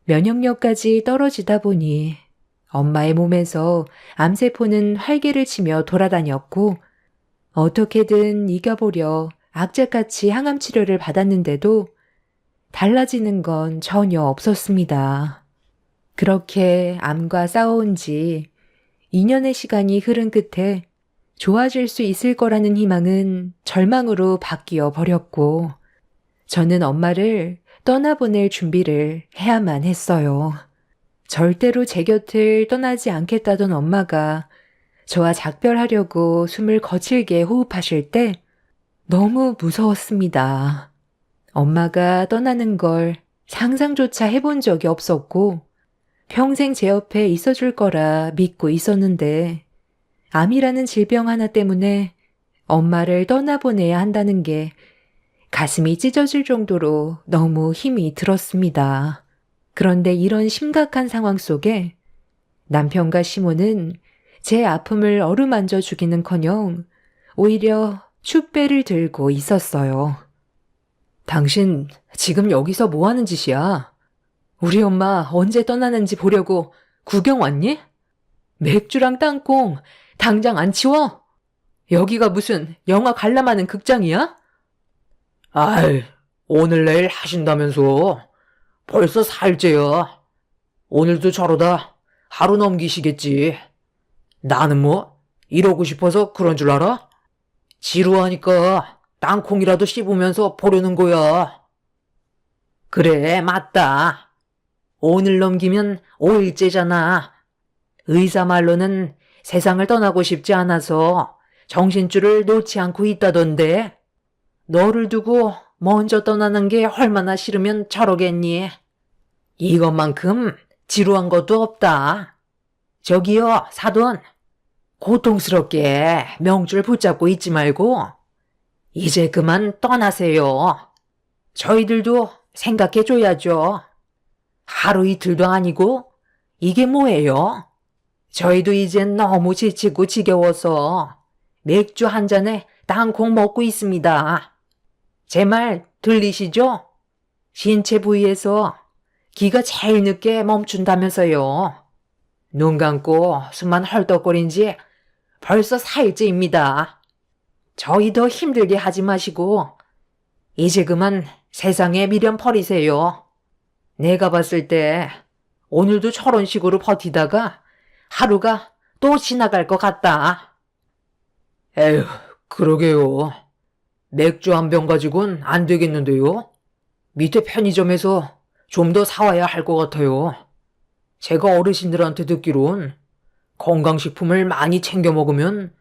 면역력까지 떨어지다 보니 엄마의 몸에서 암세포는 활개를 치며 돌아다녔고 어떻게든 이겨보려 악착같이 항암 치료를 받았는데도 달라지는 건 전혀 없었습니다. 그렇게 암과 싸워온 지 2년의 시간이 흐른 끝에 좋아질 수 있을 거라는 희망은 절망으로 바뀌어 버렸고 저는 엄마를 떠나보낼 준비를 해야만 했어요. 절대로 제 곁을 떠나지 않겠다던 엄마가 저와 작별하려고 숨을 거칠게 호흡하실 때 너무 무서웠습니다. 엄마가 떠나는 걸 상상조차 해본 적이 없었고 평생 제 옆에 있어줄 거라 믿고 있었는데 암이라는 질병 하나 때문에 엄마를 떠나보내야 한다는 게 가슴이 찢어질 정도로 너무 힘이 들었습니다. 그런데 이런 심각한 상황 속에 남편과 시모는 제 아픔을 어루만져 주기는커녕 오히려 축배를 들고 있었어요. 당신 지금 여기서 뭐 하는 짓이야? 우리 엄마 언제 떠나는지 보려고 구경 왔니? 맥주랑 땅콩 당장 안 치워? 여기가 무슨 영화 관람하는 극장이야? 아이, 오늘 내일 하신다면서. 벌써 사흘째야. 오늘도 저러다 하루 넘기시겠지. 나는 뭐 이러고 싶어서 그런 줄 알아? 지루하니까 땅콩이라도 씹으면서 보려는 거야. 그래, 맞다. 오늘 넘기면 5일째잖아. 의사 말로는 세상을 떠나고 싶지 않아서 정신줄을 놓지 않고 있다던데. 너를 두고 먼저 떠나는 게 얼마나 싫으면 저러겠니? 이것만큼 지루한 것도 없다. 저기요, 사돈. 고통스럽게 명줄 붙잡고 있지 말고 이제 그만 떠나세요. 저희들도 생각해줘야죠. 하루 이틀도 아니고 이게 뭐예요? 저희도 이젠 너무 지치고 지겨워서 맥주 한 잔에 땅콩 먹고 있습니다. 제 말 들리시죠? 신체 부위에서 기가 제일 늦게 멈춘다면서요. 눈 감고 숨만 헐떡거린 지 벌써 4일째입니다. 저희 더 힘들게 하지 마시고 이제 그만 세상에 미련 버리세요. 내가 봤을 때 오늘도 저런 식으로 버티다가 하루가 또 지나갈 것 같다. 에휴, 그러게요. 맥주 한 병 가지고는 안 되겠는데요. 밑에 편의점에서 좀 더 사와야 할 것 같아요. 제가 어르신들한테 듣기론 건강식품을 많이 챙겨 먹으면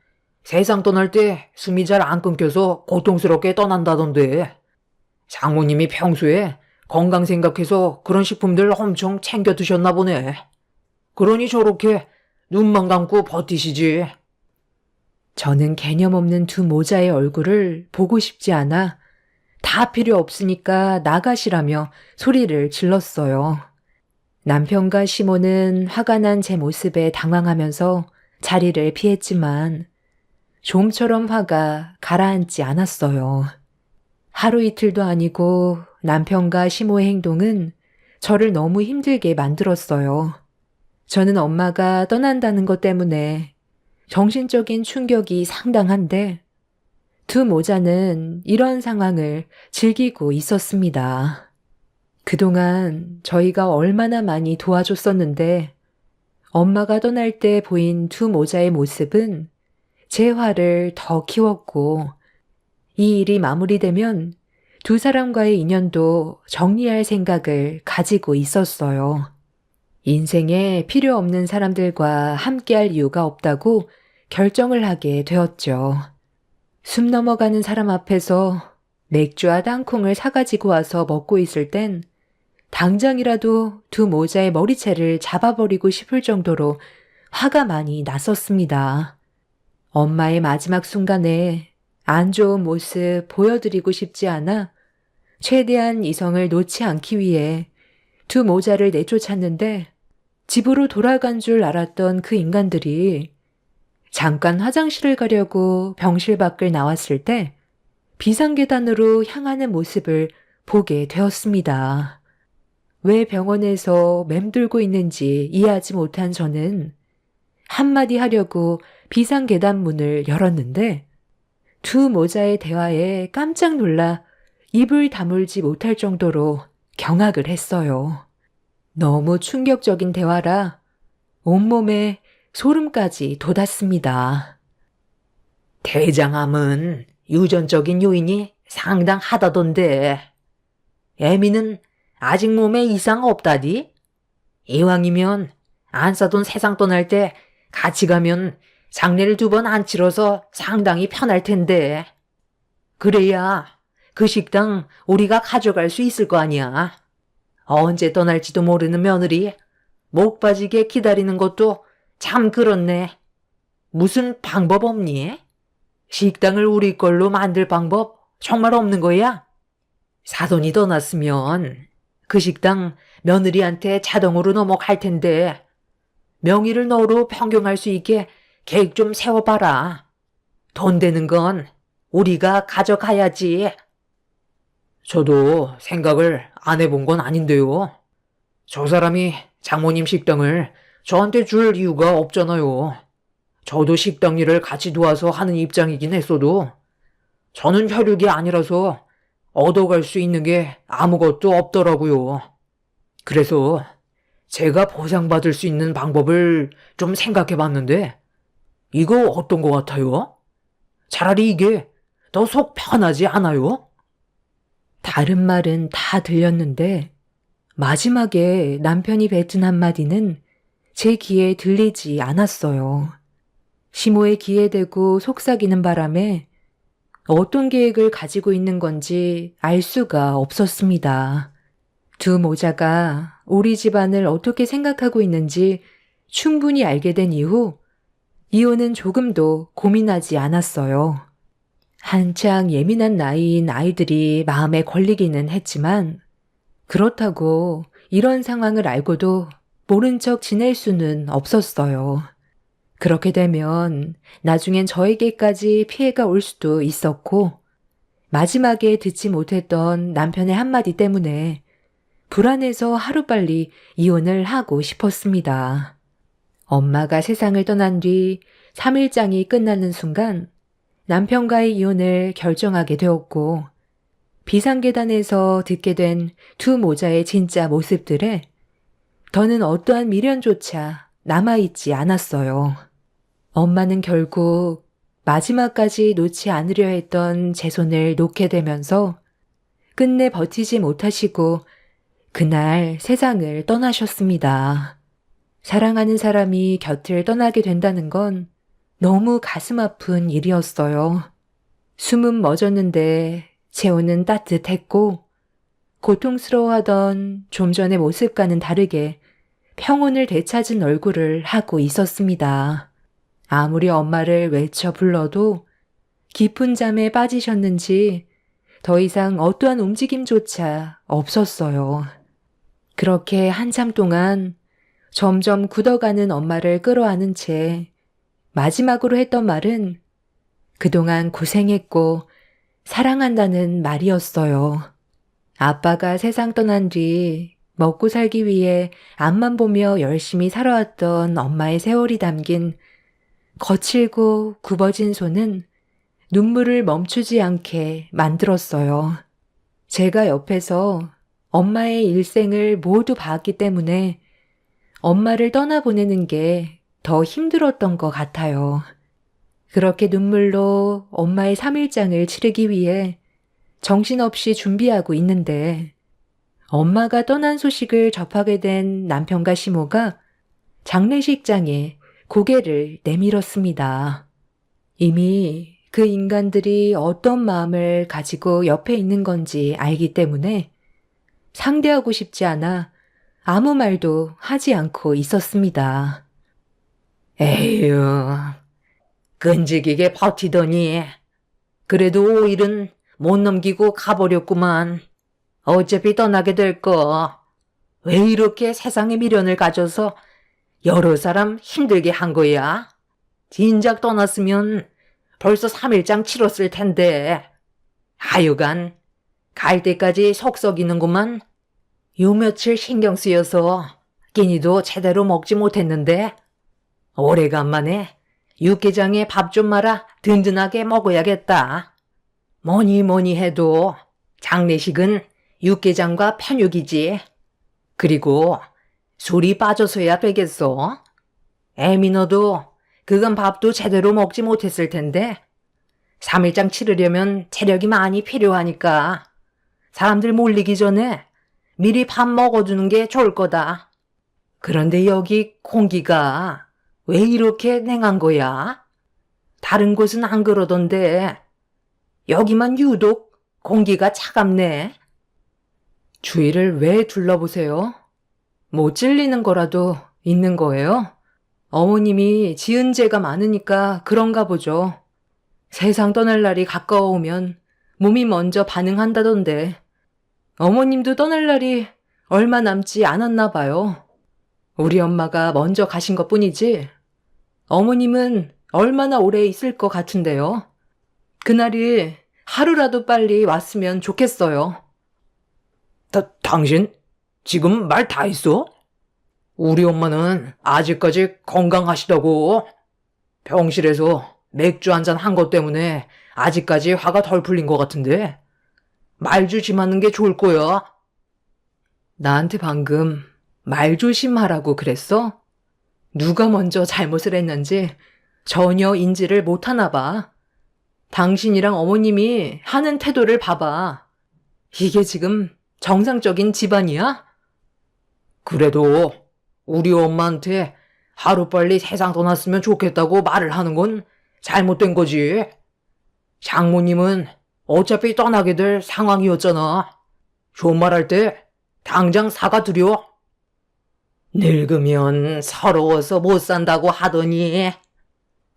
세상 떠날 때 숨이 잘 안 끊겨서 고통스럽게 떠난다던데. 장모님이 평소에 건강 생각해서 그런 식품들 엄청 챙겨 드셨나 보네. 그러니 저렇게 눈만 감고 버티시지. 저는 개념 없는 두 모자의 얼굴을 보고 싶지 않아 다 필요 없으니까 나가시라며 소리를 질렀어요. 남편과 시모는 화가 난 제 모습에 당황하면서 자리를 피했지만 좀처럼 화가 가라앉지 않았어요. 하루 이틀도 아니고 남편과 시모의 행동은 저를 너무 힘들게 만들었어요. 저는 엄마가 떠난다는 것 때문에 정신적인 충격이 상당한데 두 모자는 이런 상황을 즐기고 있었습니다. 그동안 저희가 얼마나 많이 도와줬었는데 엄마가 떠날 때 보인 두 모자의 모습은 제 화를 더 키웠고 이 일이 마무리되면 두 사람과의 인연도 정리할 생각을 가지고 있었어요. 인생에 필요 없는 사람들과 함께할 이유가 없다고 결정을 하게 되었죠. 숨 넘어가는 사람 앞에서 맥주와 땅콩을 사가지고 와서 먹고 있을 땐 당장이라도 두 모자의 머리채를 잡아버리고 싶을 정도로 화가 많이 났었습니다. 엄마의 마지막 순간에 안 좋은 모습 보여드리고 싶지 않아 최대한 이성을 놓지 않기 위해 두 모자를 내쫓았는데 집으로 돌아간 줄 알았던 그 인간들이 잠깐 화장실을 가려고 병실 밖을 나왔을 때 비상계단으로 향하는 모습을 보게 되었습니다. 왜 병원에서 맴돌고 있는지 이해하지 못한 저는 한마디 하려고 비상계단 문을 열었는데 두 모자의 대화에 깜짝 놀라 입을 다물지 못할 정도로 경악을 했어요. 너무 충격적인 대화라 온몸에 소름까지 돋았습니다. 대장암은 유전적인 요인이 상당하다던데. 애미는 아직 몸에 이상 없다디? 이왕이면 안 싸돈 세상 떠날 때 같이 가면 장례를 2번 안 치러서 상당히 편할 텐데. 그래야 그 식당 우리가 가져갈 수 있을 거 아니야. 언제 떠날지도 모르는 며느리 목 빠지게 기다리는 것도 참 그렇네. 무슨 방법 없니? 식당을 우리 걸로 만들 방법 정말 없는 거야? 사돈이 떠났으면 그 식당 며느리한테 자동으로 넘어갈 텐데 명의를 너로 변경할 수 있게 계획 좀 세워봐라. 돈 되는 건 우리가 가져가야지. 저도 생각을 안 해본 건 아닌데요. 저 사람이 장모님 식당을 저한테 줄 이유가 없잖아요. 저도 식당 일을 같이 도와서 하는 입장이긴 했어도 저는 혈육이 아니라서 얻어갈 수 있는 게 아무것도 없더라고요. 그래서 제가 보상받을 수 있는 방법을 좀 생각해 봤는데 이거 어떤 것 같아요? 차라리 이게 더 속 편하지 않아요? 다른 말은 다 들렸는데 마지막에 남편이 뱉은 한마디는 제 귀에 들리지 않았어요. 시모의 귀에 대고 속삭이는 바람에 어떤 계획을 가지고 있는 건지 알 수가 없었습니다. 두 모자가 우리 집안을 어떻게 생각하고 있는지 충분히 알게 된 이후 이혼은 조금도 고민하지 않았어요. 한창 예민한 나이인 아이들이 마음에 걸리기는 했지만 그렇다고 이런 상황을 알고도 모른 척 지낼 수는 없었어요. 그렇게 되면 나중엔 저에게까지 피해가 올 수도 있었고 마지막에 듣지 못했던 남편의 한마디 때문에 불안해서 하루빨리 이혼을 하고 싶었습니다. 엄마가 세상을 떠난 뒤 3일장이 끝나는 순간 남편과의 이혼을 결정하게 되었고 비상계단에서 듣게 된 두 모자의 진짜 모습들에 더는 어떠한 미련조차 남아있지 않았어요. 엄마는 결국 마지막까지 놓지 않으려 했던 제 손을 놓게 되면서 끝내 버티지 못하시고 그날 세상을 떠나셨습니다. 사랑하는 사람이 곁을 떠나게 된다는 건 너무 가슴 아픈 일이었어요. 숨은 멎었는데 재혼은 따뜻했고 고통스러워하던 좀 전의 모습과는 다르게 평온을 되찾은 얼굴을 하고 있었습니다. 아무리 엄마를 외쳐 불러도 깊은 잠에 빠지셨는지 더 이상 어떠한 움직임조차 없었어요. 그렇게 한참 동안 점점 굳어가는 엄마를 끌어안은 채 마지막으로 했던 말은 그동안 고생했고 사랑한다는 말이었어요. 아빠가 세상 떠난 뒤 먹고 살기 위해 앞만 보며 열심히 살아왔던 엄마의 세월이 담긴 거칠고 굽어진 손은 눈물을 멈추지 않게 만들었어요. 제가 옆에서 엄마의 일생을 모두 봤기 때문에 엄마를 떠나보내는 게 더 힘들었던 것 같아요. 그렇게 눈물로 엄마의 3일장을 치르기 위해 정신없이 준비하고 있는데 엄마가 떠난 소식을 접하게 된 남편과 시모가 장례식장에 고개를 내밀었습니다. 이미 그 인간들이 어떤 마음을 가지고 옆에 있는 건지 알기 때문에 상대하고 싶지 않아 아무 말도 하지 않고 있었습니다. 에휴, 끈질기게 버티더니 그래도 5일은 못 넘기고 가버렸구만. 어차피 떠나게 될 거. 왜 이렇게 세상에 미련을 가져서 여러 사람 힘들게 한 거야? 진작 떠났으면 벌써 3일장 치렀을 텐데. 하여간 갈 때까지 속 썩이는구만. 요 며칠 신경 쓰여서 끼니도 제대로 먹지 못했는데 오래간만에 육개장에 밥 좀 말아 든든하게 먹어야겠다. 뭐니 해도 장례식은 육개장과 편육이지. 그리고 술이 빠져서야 되겠어. 애미 너도 그건 밥도 제대로 먹지 못했을 텐데 3일장 치르려면 체력이 많이 필요하니까 사람들 몰리기 전에 미리 밥 먹어두는 게 좋을 거다. 그런데 여기 공기가 왜 이렇게 냉한 거야? 다른 곳은 안 그러던데 여기만 유독 공기가 차갑네. 주위를 왜 둘러보세요? 뭐 찔리는 거라도 있는 거예요? 어머님이 지은 죄가 많으니까 그런가 보죠. 세상 떠날 날이 가까워오면 몸이 먼저 반응한다던데 어머님도 떠날 날이 얼마 남지 않았나 봐요. 우리 엄마가 먼저 가신 것뿐이지 어머님은 얼마나 오래 있을 것 같은데요. 그날이 하루라도 빨리 왔으면 좋겠어요. 당신 지금 말 다 했어? 우리 엄마는 아직까지 건강하시다고. 병실에서 맥주 한잔 한 것 때문에 아직까지 화가 덜 풀린 것 같은데 말 조심하는 게 좋을 거야. 나한테 방금 말 조심하라고 그랬어? 누가 먼저 잘못을 했는지 전혀 인지를 못하나 봐. 당신이랑 어머님이 하는 태도를 봐봐. 이게 지금 정상적인 집안이야? 그래도 우리 엄마한테 하루빨리 세상 떠났으면 좋겠다고 말을 하는 건 잘못된 거지. 장모님은 어차피 떠나게 될 상황이었잖아. 존말할 때 당장 사과드려. 늙으면 서러워서 못 산다고 하더니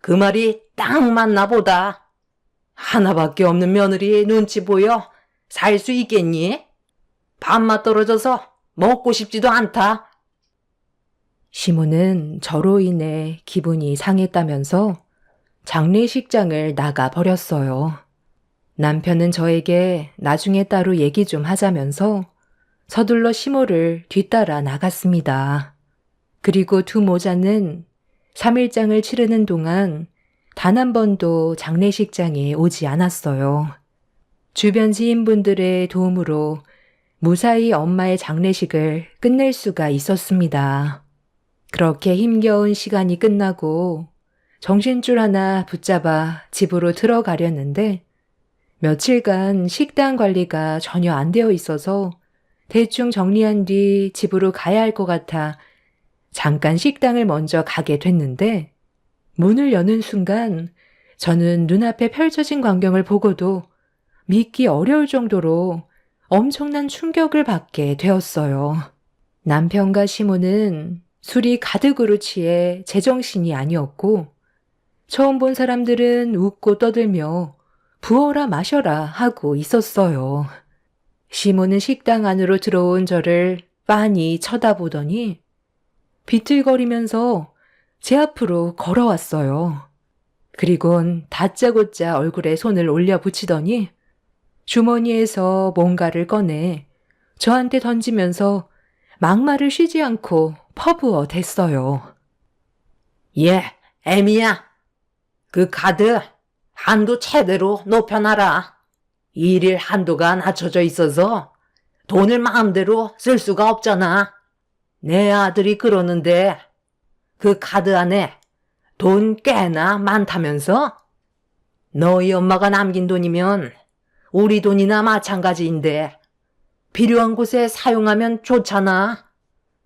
그 말이 딱 맞나 보다. 하나밖에 없는 며느리의 눈치 보여 살 수 있겠니? 밥맛 떨어져서 먹고 싶지도 않다. 시모는 저로 인해 기분이 상했다면서 장례식장을 나가 버렸어요. 남편은 저에게 나중에 따로 얘기 좀 하자면서 서둘러 시모를 뒤따라 나갔습니다. 그리고 두 모자는 3일장을 치르는 동안 단 한 번도 장례식장에 오지 않았어요. 주변 지인분들의 도움으로 무사히 엄마의 장례식을 끝낼 수가 있었습니다. 그렇게 힘겨운 시간이 끝나고 정신줄 하나 붙잡아 집으로 들어가려는데 며칠간 식당 관리가 전혀 안 되어 있어서 대충 정리한 뒤 집으로 가야 할 것 같아 잠깐 식당을 먼저 가게 됐는데 문을 여는 순간 저는 눈앞에 펼쳐진 광경을 보고도 믿기 어려울 정도로 엄청난 충격을 받게 되었어요. 남편과 시모는 술이 가득으로 취해 제정신이 아니었고 처음 본 사람들은 웃고 떠들며 부어라 마셔라 하고 있었어요. 시모는 식당 안으로 들어온 저를 빤히 쳐다보더니 비틀거리면서 제 앞으로 걸어왔어요. 그리곤 다짜고짜 얼굴에 손을 올려 붙이더니 주머니에서 뭔가를 꺼내 저한테 던지면서 막말을 쉬지 않고 퍼부어 댔어요. 애미야. 그 카드 한도 최대로 높여놔라. 일일 한도가 낮춰져 있어서 돈을 마음대로 쓸 수가 없잖아. 내 아들이 그러는데 그 카드 안에 돈 꽤나 많다면서? 너희 엄마가 남긴 돈이면 우리 돈이나 마찬가지인데 필요한 곳에 사용하면 좋잖아.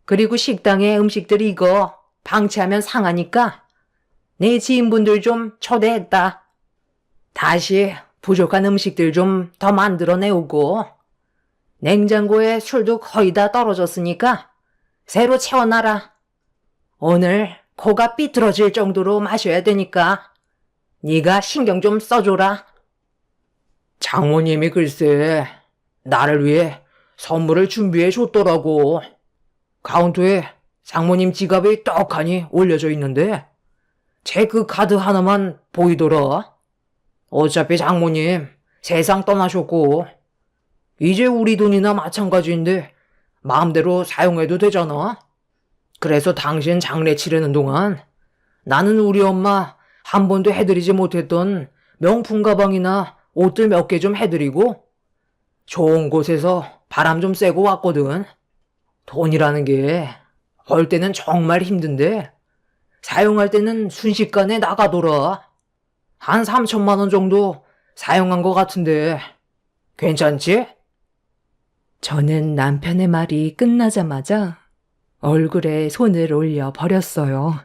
그리고 식당에 음식들 이거 방치하면 상하니까 내 지인분들 좀 초대했다. 다시 부족한 음식들 좀 더 만들어내오고 냉장고에 술도 거의 다 떨어졌으니까 새로 채워놔라. 오늘 코가 삐뚤어질 정도로 마셔야 되니까 네가 신경 좀 써줘라. 장모님이 글쎄 나를 위해 선물을 준비해 줬더라고. 카운터에 장모님 지갑이 떡하니 올려져 있는데 체크 카드 하나만 보이더라. 어차피 장모님 세상 떠나셨고 이제 우리 돈이나 마찬가지인데 마음대로 사용해도 되잖아. 그래서 당신 장례 치르는 동안 나는 우리 엄마 한 번도 해드리지 못했던 명품 가방이나 옷들 몇 개 좀 해드리고 좋은 곳에서 바람 좀 쐬고 왔거든. 돈이라는 게 벌 때는 정말 힘든데 사용할 때는 순식간에 나가더라. 한 3천만 원 정도 사용한 것 같은데 괜찮지? 저는 남편의 말이 끝나자마자 얼굴에 손을 올려 버렸어요.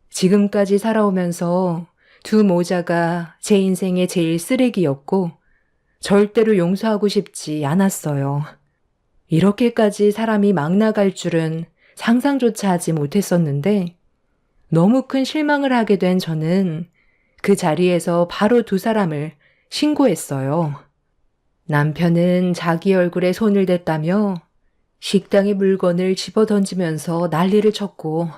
지금까지 살아오면서 두 모자가 제 인생의 제일 쓰레기였고 절대로 용서하고 싶지 않았어요. 이렇게까지 사람이 막 나갈 줄은 상상조차 하지 못했었는데 너무 큰 실망을 하게 된 저는 그 자리에서 바로 두 사람을 신고했어요. 남편은 자기 얼굴에 손을 댔다며 식당의 물건을 집어던지면서 난리를 쳤고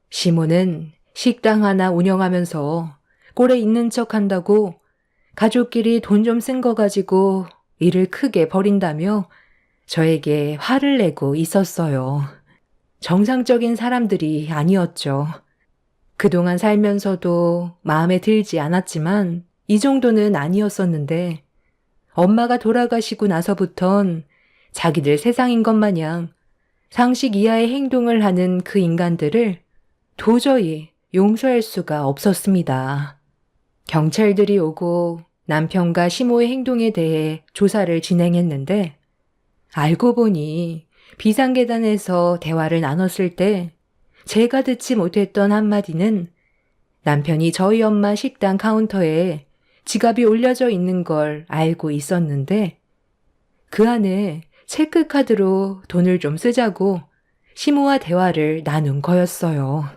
시모는 식당 하나 운영하면서 꼴에 있는 척 한다고 가족끼리 돈 좀 쓴 거 가지고 일을 크게 벌인다며 저에게 화를 내고 있었어요. 정상적인 사람들이 아니었죠. 그동안 살면서도 마음에 들지 않았지만 이 정도는 아니었었는데 엄마가 돌아가시고 나서부턴 자기들 세상인 것 마냥 상식 이하의 행동을 하는 그 인간들을 도저히 용서할 수가 없었습니다. 경찰들이 오고 남편과 시모의 행동에 대해 조사를 진행했는데 알고 보니 비상계단에서 대화를 나눴을 때 제가 듣지 못했던 한마디는 남편이 저희 엄마 식당 카운터에 지갑이 올려져 있는 걸 알고 있었는데 그 안에 체크카드로 돈을 좀 쓰자고 시모와 대화를 나눈 거였어요.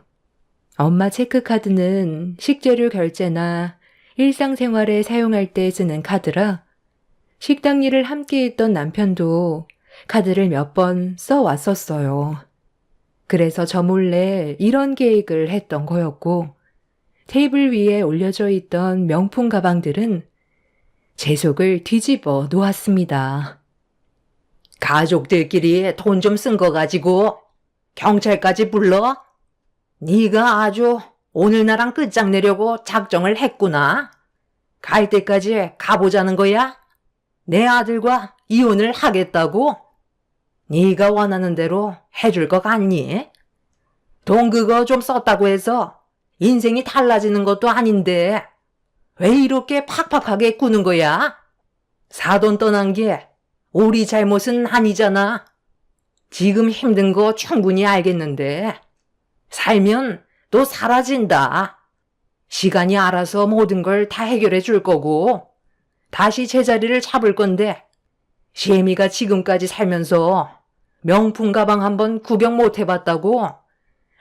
엄마 체크카드는 식재료 결제나 일상생활에 사용할 때 쓰는 카드라 식당 일을 함께 했던 남편도 카드를 몇 번 써왔었어요. 그래서 저 몰래 이런 계획을 했던 거였고 테이블 위에 올려져 있던 명품 가방들은 제 속을 뒤집어 놓았습니다. 가족들끼리 돈 좀 쓴 거 가지고 경찰까지 불러? 네가 아주 오늘 나랑 끝장내려고 작정을 했구나. 갈 때까지 가보자는 거야? 내 아들과 이혼을 하겠다고? 네가 원하는 대로 해줄 것 같니? 돈 그거 좀 썼다고 해서 인생이 달라지는 것도 아닌데 왜 이렇게 팍팍하게 꾸는 거야? 사돈 떠난 게 우리 잘못은 아니잖아. 지금 힘든 거 충분히 알겠는데 살면 또 사라진다. 시간이 알아서 모든 걸 다 해결해 줄 거고 다시 제자리를 잡을 건데 시애미가 지금까지 살면서 명품 가방 한번 구경 못 해봤다고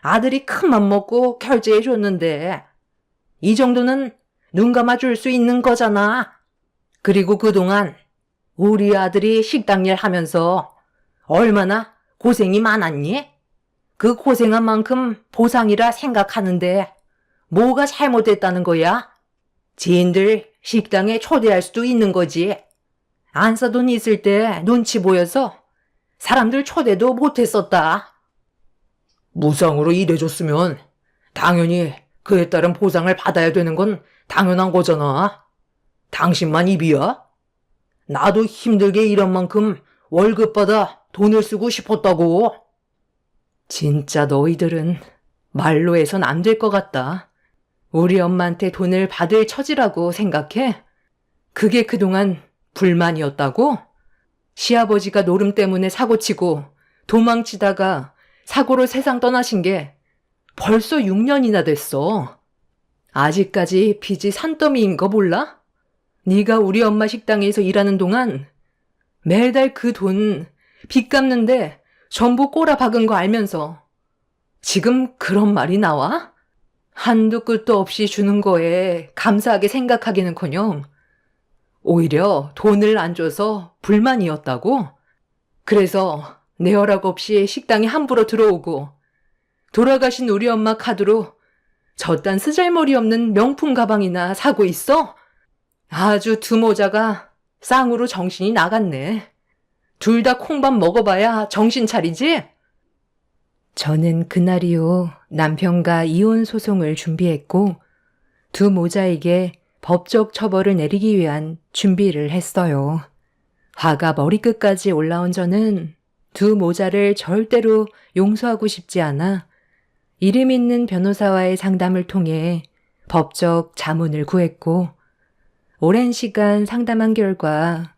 아들이 큰맘 먹고 결제해 줬는데 이 정도는 눈 감아 줄 수 있는 거잖아. 그리고 그동안 우리 아들이 식당 일 하면서 얼마나 고생이 많았니? 그 고생한 만큼 보상이라 생각하는데 뭐가 잘못됐다는 거야? 지인들 식당에 초대할 수도 있는 거지. 안 써돈 있을 때 눈치 보여서 사람들 초대도 못했었다. 무상으로 일해줬으면 당연히 그에 따른 보상을 받아야 되는 건 당연한 거잖아. 당신만 입이야? 나도 힘들게 일한 만큼 월급 받아 돈을 쓰고 싶었다고. 진짜 너희들은 말로 해선 안 될 것 같다. 우리 엄마한테 돈을 받을 처지라고 생각해? 그게 그동안 불만이었다고? 시아버지가 노름 때문에 사고치고 도망치다가 사고로 세상 떠나신 게 벌써 6년이나 됐어. 아직까지 빚이 산더미인 거 몰라? 네가 우리 엄마 식당에서 일하는 동안 매달 그 돈 빚 갚는데 전부 꼬라 박은 거 알면서 지금 그런 말이 나와? 한두 끝도 없이 주는 거에 감사하게 생각하기는커녕 오히려 돈을 안 줘서 불만이었다고? 그래서 내 허락 없이 식당에 함부로 들어오고 돌아가신 우리 엄마 카드로 저딴 쓰잘머리 없는 명품 가방이나 사고 있어? 아주 두 모자가 쌍으로 정신이 나갔네. 둘 다 콩밥 먹어봐야 정신 차리지? 저는 그날 이후 남편과 이혼 소송을 준비했고 두 모자에게 법적 처벌을 내리기 위한 준비를 했어요. 화가 머리끝까지 올라온 저는 두 모자를 절대로 용서하고 싶지 않아 이름 있는 변호사와의 상담을 통해 법적 자문을 구했고 오랜 시간 상담한 결과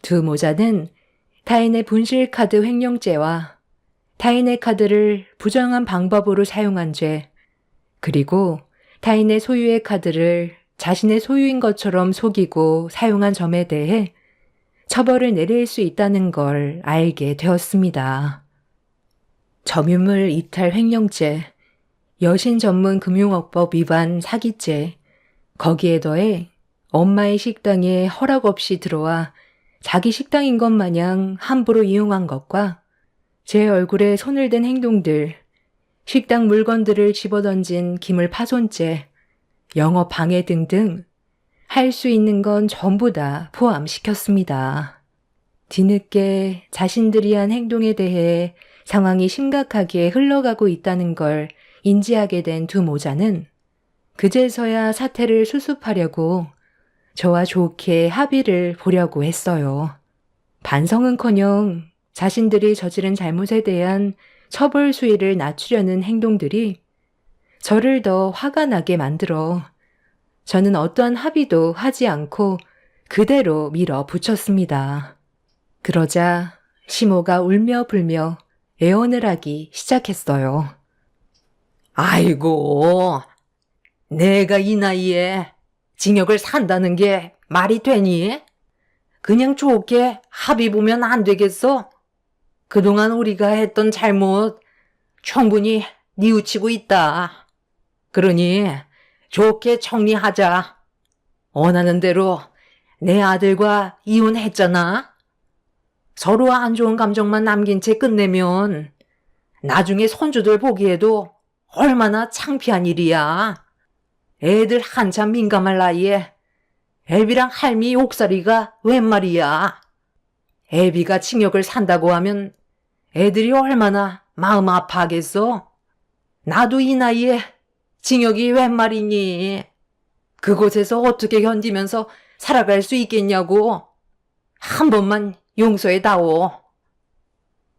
두 모자는 타인의 분실카드 횡령죄와 타인의 카드를 부정한 방법으로 사용한 죄, 그리고 타인의 소유의 카드를 자신의 소유인 것처럼 속이고 사용한 점에 대해 처벌을 내릴 수 있다는 걸 알게 되었습니다. 점유물 이탈 횡령죄, 여신 전문 금융업법 위반 사기죄, 거기에 더해 엄마의 식당에 허락 없이 들어와 자기 식당인 것 마냥 함부로 이용한 것과 제 얼굴에 손을 댄 행동들, 식당 물건들을 집어던진 기물 파손죄, 영업 방해 등등 할 수 있는 건 전부 다 포함시켰습니다. 뒤늦게 자신들이 한 행동에 대해 상황이 심각하게 흘러가고 있다는 걸 인지하게 된 두 모자는 그제서야 사태를 수습하려고 저와 좋게 합의를 보려고 했어요. 반성은커녕 자신들이 저지른 잘못에 대한 처벌 수위를 낮추려는 행동들이 저를 더 화가 나게 만들어 저는 어떠한 합의도 하지 않고 그대로 밀어붙였습니다. 그러자 시모가 울며 불며 애원을 하기 시작했어요. 아이고, 내가 이 나이에 징역을 산다는 게 말이 되니? 그냥 좋게 합의 보면 안 되겠어? 그동안 우리가 했던 잘못 충분히 뉘우치고 있다. 그러니 좋게 정리하자. 원하는 대로 내 아들과 이혼했잖아. 서로 안 좋은 감정만 남긴 채 끝내면 나중에 손주들 보기에도 얼마나 창피한 일이야. 애들 한참 민감할 나이에 애비랑 할미 옥살이가 웬 말이야. 애비가 징역을 산다고 하면 애들이 얼마나 마음 아파하겠어? 나도 이 나이에 징역이 웬 말이니? 그곳에서 어떻게 견디면서 살아갈 수 있겠냐고. 한 번만 용서해다오.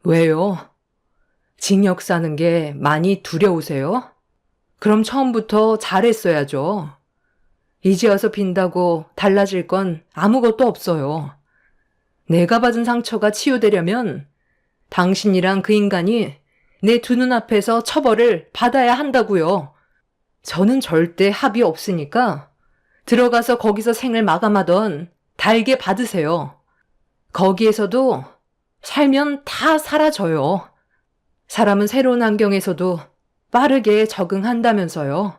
왜요? 징역 사는 게 많이 두려우세요? 그럼 처음부터 잘했어야죠. 이제 와서 빈다고 달라질 건 아무것도 없어요. 내가 받은 상처가 치유되려면 당신이랑 그 인간이 내 두 눈앞에서 처벌을 받아야 한다고요. 저는 절대 합의 없으니까 들어가서 거기서 생을 마감하던 달게 받으세요. 거기에서도 살면 다 사라져요. 사람은 새로운 환경에서도 빠르게 적응한다면서요.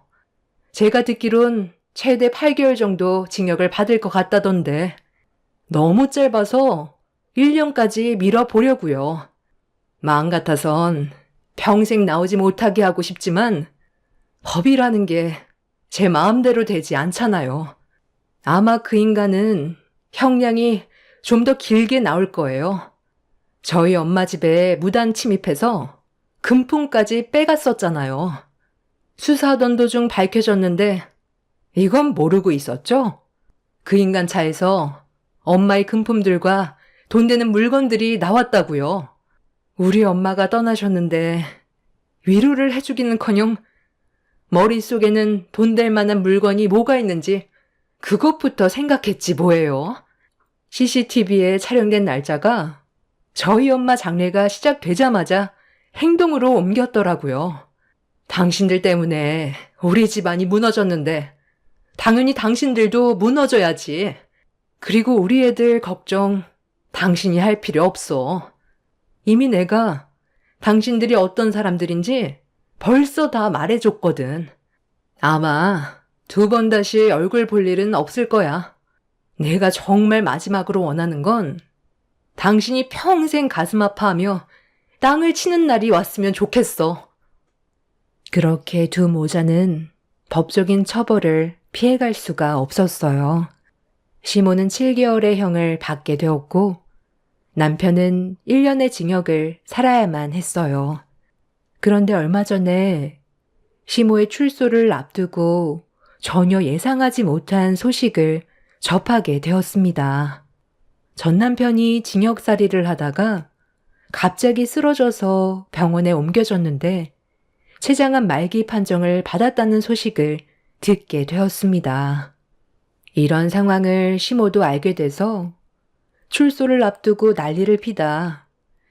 제가 듣기론 최대 8개월 정도 징역을 받을 것 같다던데 너무 짧아서 1년까지 밀어보려고요. 마음 같아선 평생 나오지 못하게 하고 싶지만 법이라는 게 제 마음대로 되지 않잖아요. 아마 그 인간은 형량이 좀 더 길게 나올 거예요. 저희 엄마 집에 무단 침입해서 금품까지 빼갔었잖아요. 수사하던 도중 밝혀졌는데 이건 모르고 있었죠? 그 인간 차에서 엄마의 금품들과 돈 되는 물건들이 나왔다고요. 우리 엄마가 떠나셨는데 위로를 해주기는커녕 머릿속에는 돈 될 만한 물건이 뭐가 있는지 그것부터 생각했지 뭐예요. CCTV에 촬영된 날짜가 저희 엄마 장례가 시작되자마자 행동으로 옮겼더라고요. 당신들 때문에 우리 집안이 무너졌는데 당연히 당신들도 무너져야지. 그리고 우리 애들 걱정 당신이 할 필요 없어. 이미 내가 당신들이 어떤 사람들인지 벌써 다 말해줬거든. 아마 2번 다시 얼굴 볼 일은 없을 거야. 내가 정말 마지막으로 원하는 건 당신이 평생 가슴 아파하며 땅을 치는 날이 왔으면 좋겠어. 그렇게 두 모자는 법적인 처벌을 피해갈 수가 없었어요. 시모는 7개월의 형을 받게 되었고 남편은 1년의 징역을 살아야만 했어요. 그런데 얼마 전에 시모의 출소를 앞두고 전혀 예상하지 못한 소식을 접하게 되었습니다. 전 남편이 징역살이를 하다가 갑자기 쓰러져서 병원에 옮겨졌는데 췌장암 말기 판정을 받았다는 소식을 듣게 되었습니다. 이런 상황을 시모도 알게 돼서 출소를 앞두고 난리를 피다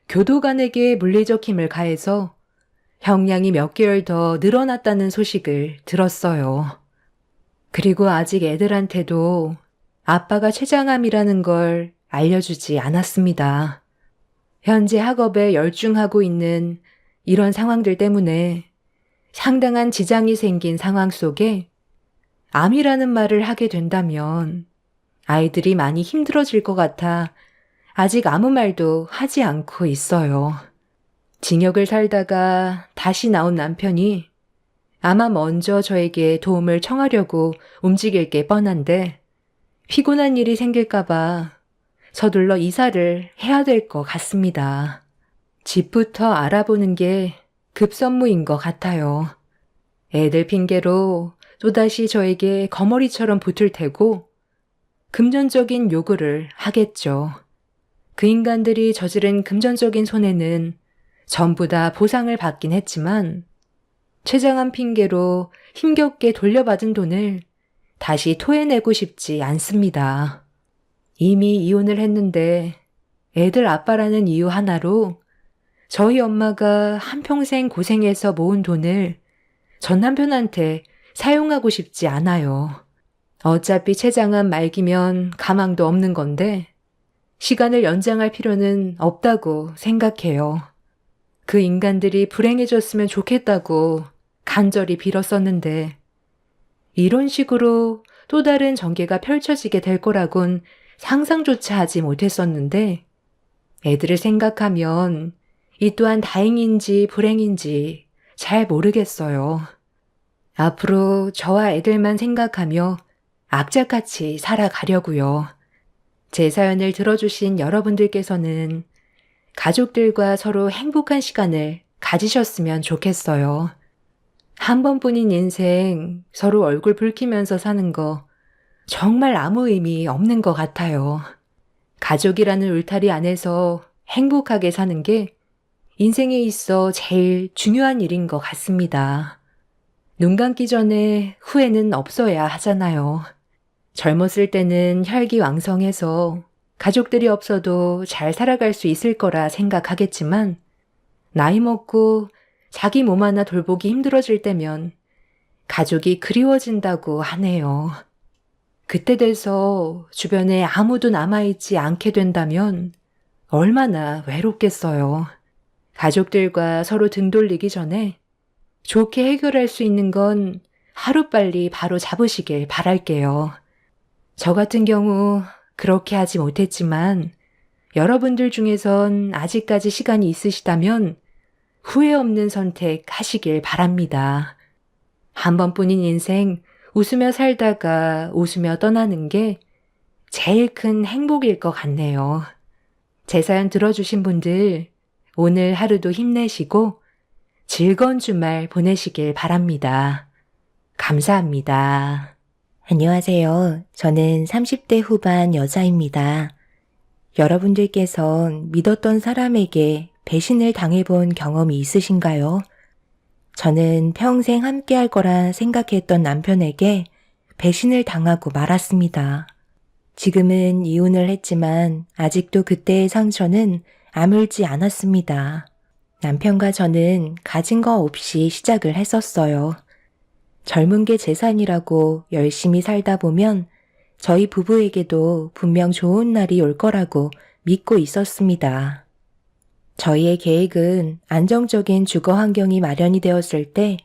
교도관에게 물리적 힘을 가해서 형량이 몇 개월 더 늘어났다는 소식을 들었어요. 그리고 아직 애들한테도 아빠가 췌장암이라는 걸 알려주지 않았습니다. 현재 학업에 열중하고 있는 이런 상황들 때문에 상당한 지장이 생긴 상황 속에 암이라는 말을 하게 된다면 아이들이 많이 힘들어질 것 같아 아직 아무 말도 하지 않고 있어요. 징역을 살다가 다시 나온 남편이 아마 먼저 저에게 도움을 청하려고 움직일 게 뻔한데 피곤한 일이 생길까봐 서둘러 이사를 해야 될 것 같습니다. 집부터 알아보는 게 급선무인 것 같아요. 애들 핑계로 또다시 저에게 거머리처럼 붙을 테고 금전적인 요구를 하겠죠. 그 인간들이 저지른 금전적인 손해는 전부 다 보상을 받긴 했지만 최장한 핑계로 힘겹게 돌려받은 돈을 다시 토해내고 싶지 않습니다. 이미 이혼을 했는데 애들 아빠라는 이유 하나로 저희 엄마가 한평생 고생해서 모은 돈을 전 남편한테 사용하고 싶지 않아요. 어차피 최장한 말기면 가망도 없는 건데 시간을 연장할 필요는 없다고 생각해요. 그 인간들이 불행해졌으면 좋겠다고 간절히 빌었었는데 이런 식으로 또 다른 전개가 펼쳐지게 될 거라곤 상상조차 하지 못했었는데 애들을 생각하면 이 또한 다행인지 불행인지 잘 모르겠어요. 앞으로 저와 애들만 생각하며 악착같이 살아가려고요. 제 사연을 들어주신 여러분들께서는 가족들과 서로 행복한 시간을 가지셨으면 좋겠어요. 한 번뿐인 인생 서로 얼굴 붉히면서 사는 거 정말 아무 의미 없는 것 같아요. 가족이라는 울타리 안에서 행복하게 사는 게 인생에 있어 제일 중요한 일인 것 같습니다. 눈 감기 전에 후회는 없어야 하잖아요. 젊었을 때는 혈기왕성해서 가족들이 없어도 잘 살아갈 수 있을 거라 생각하겠지만 나이 먹고 자기 몸 하나 돌보기 힘들어질 때면 가족이 그리워진다고 하네요. 그때 돼서 주변에 아무도 남아있지 않게 된다면 얼마나 외롭겠어요. 가족들과 서로 등 돌리기 전에 좋게 해결할 수 있는 건 하루빨리 바로 잡으시길 바랄게요. 저 같은 경우 그렇게 하지 못했지만 여러분들 중에선 아직까지 시간이 있으시다면 후회 없는 선택 하시길 바랍니다. 한 번뿐인 인생 웃으며 살다가 웃으며 떠나는 게 제일 큰 행복일 것 같네요. 제 사연 들어주신 분들 오늘 하루도 힘내시고 즐거운 주말 보내시길 바랍니다. 감사합니다. 안녕하세요. 저는 30대 후반 여자입니다. 여러분들께선 믿었던 사람에게 배신을 당해본 경험이 있으신가요? 저는 평생 함께할 거라 생각했던 남편에게 배신을 당하고 말았습니다. 지금은 이혼을 했지만 아직도 그때의 상처는 아물지 않았습니다. 남편과 저는 가진 거 없이 시작을 했었어요. 젊은 게 재산이라고 열심히 살다 보면 저희 부부에게도 분명 좋은 날이 올 거라고 믿고 있었습니다. 저희의 계획은 안정적인 주거 환경이 마련이 되었을 때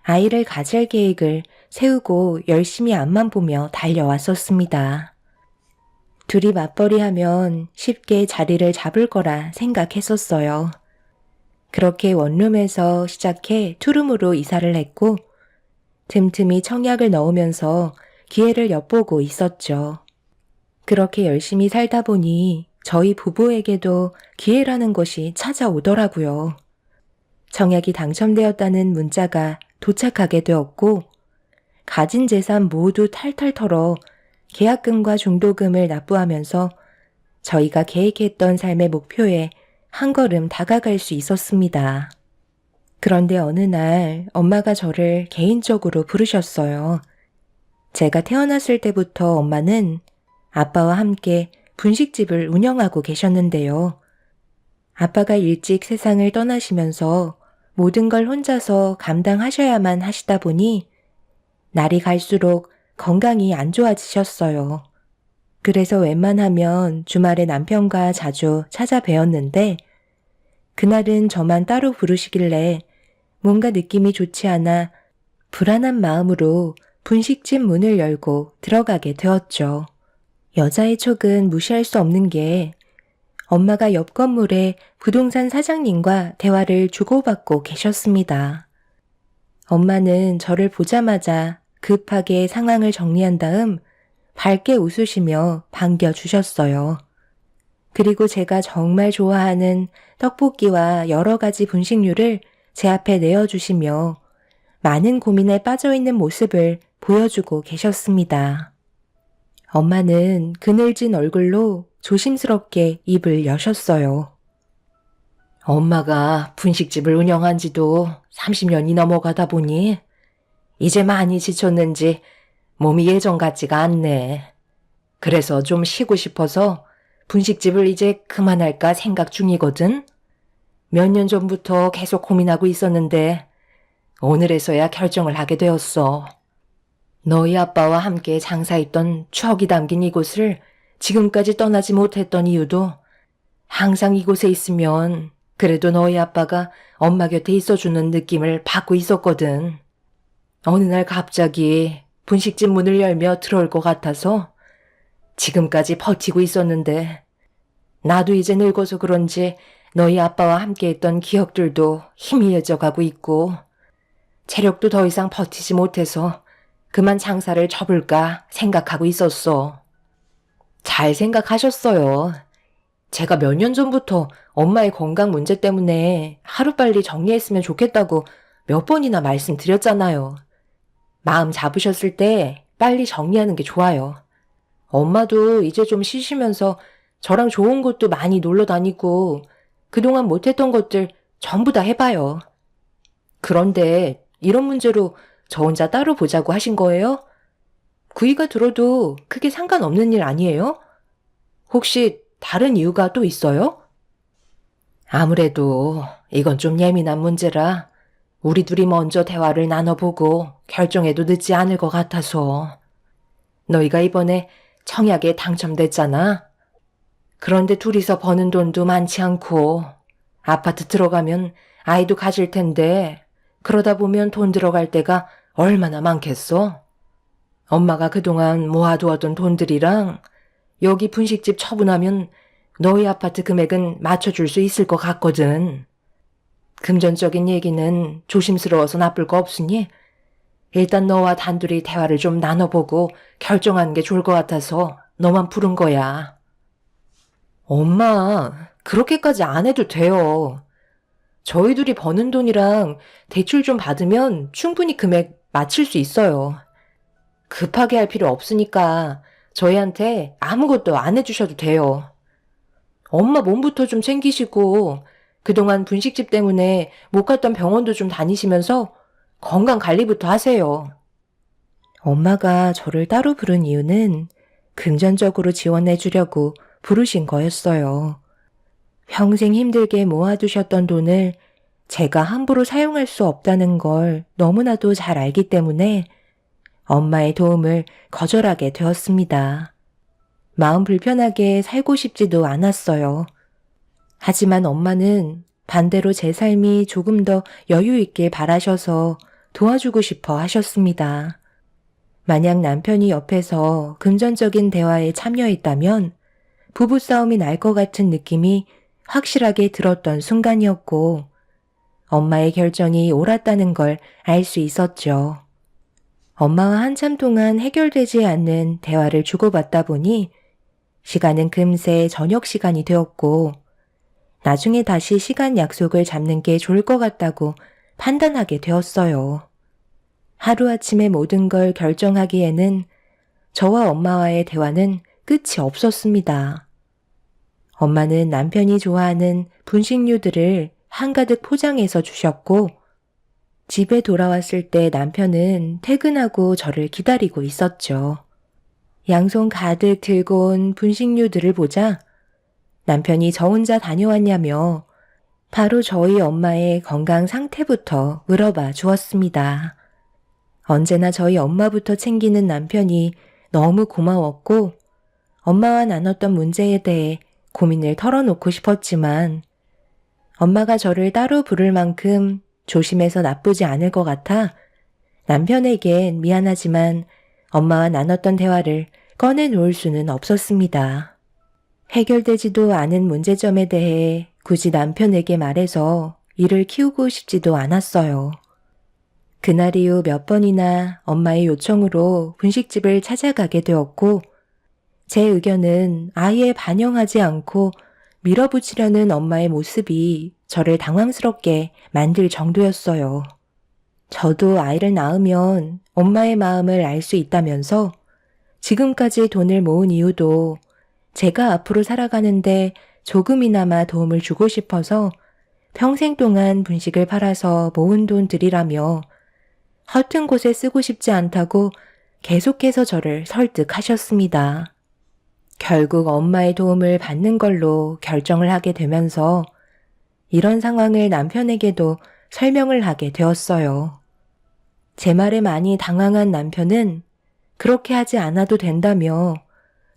아이를 가질 계획을 세우고 열심히 앞만 보며 달려왔었습니다. 둘이 맞벌이하면 쉽게 자리를 잡을 거라 생각했었어요. 그렇게 원룸에서 시작해 투룸으로 이사를 했고 틈틈이 청약을 넣으면서 기회를 엿보고 있었죠. 그렇게 열심히 살다 보니 저희 부부에게도 기회라는 것이 찾아오더라고요. 청약이 당첨되었다는 문자가 도착하게 되었고 가진 재산 모두 탈탈 털어 계약금과 중도금을 납부하면서 저희가 계획했던 삶의 목표에 한 걸음 다가갈 수 있었습니다. 그런데 어느 날 엄마가 저를 개인적으로 부르셨어요. 제가 태어났을 때부터 엄마는 아빠와 함께 분식집을 운영하고 계셨는데요. 아빠가 일찍 세상을 떠나시면서 모든 걸 혼자서 감당하셔야만 하시다 보니 날이 갈수록 건강이 안 좋아지셨어요. 그래서 웬만하면 주말에 남편과 자주 찾아뵈었는데 그날은 저만 따로 부르시길래 뭔가 느낌이 좋지 않아 불안한 마음으로 분식집 문을 열고 들어가게 되었죠. 여자의 촉은 무시할 수 없는 게 엄마가 옆 건물의 부동산 사장님과 대화를 주고받고 계셨습니다. 엄마는 저를 보자마자 급하게 상황을 정리한 다음 밝게 웃으시며 반겨주셨어요. 그리고 제가 정말 좋아하는 떡볶이와 여러 가지 분식류를 제 앞에 내어주시며 많은 고민에 빠져있는 모습을 보여주고 계셨습니다. 엄마는 그늘진 얼굴로 조심스럽게 입을 여셨어요. 엄마가 분식집을 운영한 지도 30년이 넘어가다 보니 이제 많이 지쳤는지 몸이 예전 같지가 않네. 그래서 좀 쉬고 싶어서 분식집을 이제 그만할까 생각 중이거든. 몇 년 전부터 계속 고민하고 있었는데 오늘에서야 결정을 하게 되었어. 너희 아빠와 함께 장사했던 추억이 담긴 이곳을 지금까지 떠나지 못했던 이유도 항상 이곳에 있으면 그래도 너희 아빠가 엄마 곁에 있어주는 느낌을 받고 있었거든. 어느 날 갑자기 분식집 문을 열며 들어올 것 같아서 지금까지 버티고 있었는데 나도 이제 늙어서 그런지 너희 아빠와 함께했던 기억들도 희미해져 가고 있고 체력도 더 이상 버티지 못해서 그만 장사를 접을까 생각하고 있었어. 잘 생각하셨어요. 제가 몇 년 전부터 엄마의 건강 문제 때문에 하루빨리 정리했으면 좋겠다고 몇 번이나 말씀드렸잖아요. 마음 잡으셨을 때 빨리 정리하는 게 좋아요. 엄마도 이제 좀 쉬시면서 저랑 좋은 곳도 많이 놀러 다니고 그동안 못했던 것들 전부 다 해봐요. 그런데 이런 문제로 저 혼자 따로 보자고 하신 거예요? 구이가 들어도 크게 상관없는 일 아니에요? 혹시 다른 이유가 또 있어요? 아무래도 이건 좀 예민한 문제라 우리 둘이 먼저 대화를 나눠보고 결정해도 늦지 않을 것 같아서. 너희가 이번에 청약에 당첨됐잖아. 그런데 둘이서 버는 돈도 많지 않고 아파트 들어가면 아이도 가질 텐데 그러다 보면 돈 들어갈 때가 얼마나 많겠어? 엄마가 그동안 모아두었던 돈들이랑 여기 분식집 처분하면 너희 아파트 금액은 맞춰줄 수 있을 것 같거든. 금전적인 얘기는 조심스러워서 나쁠 거 없으니 일단 너와 단둘이 대화를 좀 나눠보고 결정하는 게 좋을 것 같아서 너만 부른 거야. 엄마, 그렇게까지 안 해도 돼요. 저희 둘이 버는 돈이랑 대출 좀 받으면 충분히 금액 맞출 수 있어요. 급하게 할 필요 없으니까 저희한테 아무것도 안 해주셔도 돼요. 엄마 몸부터 좀 챙기시고 그동안 분식집 때문에 못 갔던 병원도 좀 다니시면서 건강 관리부터 하세요. 엄마가 저를 따로 부른 이유는 금전적으로 지원해 주려고 부르신 거였어요. 평생 힘들게 모아두셨던 돈을 제가 함부로 사용할 수 없다는 걸 너무나도 잘 알기 때문에 엄마의 도움을 거절하게 되었습니다. 마음 불편하게 살고 싶지도 않았어요. 하지만 엄마는 반대로 제 삶이 조금 더 여유 있길 바라셔서 도와주고 싶어 하셨습니다. 만약 남편이 옆에서 금전적인 대화에 참여했다면 부부싸움이 날 것 같은 느낌이 확실하게 들었던 순간이었고 엄마의 결정이 옳았다는 걸 알 수 있었죠. 엄마와 한참 동안 해결되지 않는 대화를 주고받다 보니 시간은 금세 저녁 시간이 되었고 나중에 다시 시간 약속을 잡는 게 좋을 것 같다고 판단하게 되었어요. 하루아침에 모든 걸 결정하기에는 저와 엄마와의 대화는 끝이 없었습니다. 엄마는 남편이 좋아하는 분식류들을 한가득 포장해서 주셨고 집에 돌아왔을 때 남편은 퇴근하고 저를 기다리고 있었죠. 양손 가득 들고 온 분식류들을 보자 남편이 저 혼자 다녀왔냐며 바로 저희 엄마의 건강 상태부터 물어봐 주었습니다. 언제나 저희 엄마부터 챙기는 남편이 너무 고마웠고 엄마와 나눴던 문제에 대해 고민을 털어놓고 싶었지만 엄마가 저를 따로 부를 만큼 조심해서 나쁘지 않을 것 같아 남편에겐 미안하지만 엄마와 나눴던 대화를 꺼내놓을 수는 없었습니다. 해결되지도 않은 문제점에 대해 굳이 남편에게 말해서 일을 키우고 싶지도 않았어요. 그날 이후 몇 번이나 엄마의 요청으로 분식집을 찾아가게 되었고, 제 의견은 아예 반영하지 않고 밀어붙이려는 엄마의 모습이 저를 당황스럽게 만들 정도였어요. 저도 아이를 낳으면 엄마의 마음을 알 수 있다면서 지금까지 돈을 모은 이유도 제가 앞으로 살아가는데 조금이나마 도움을 주고 싶어서 평생 동안 분식을 팔아서 모은 돈들이라며 허튼 곳에 쓰고 싶지 않다고 계속해서 저를 설득하셨습니다. 결국 엄마의 도움을 받는 걸로 결정을 하게 되면서 이런 상황을 남편에게도 설명을 하게 되었어요. 제 말에 많이 당황한 남편은 그렇게 하지 않아도 된다며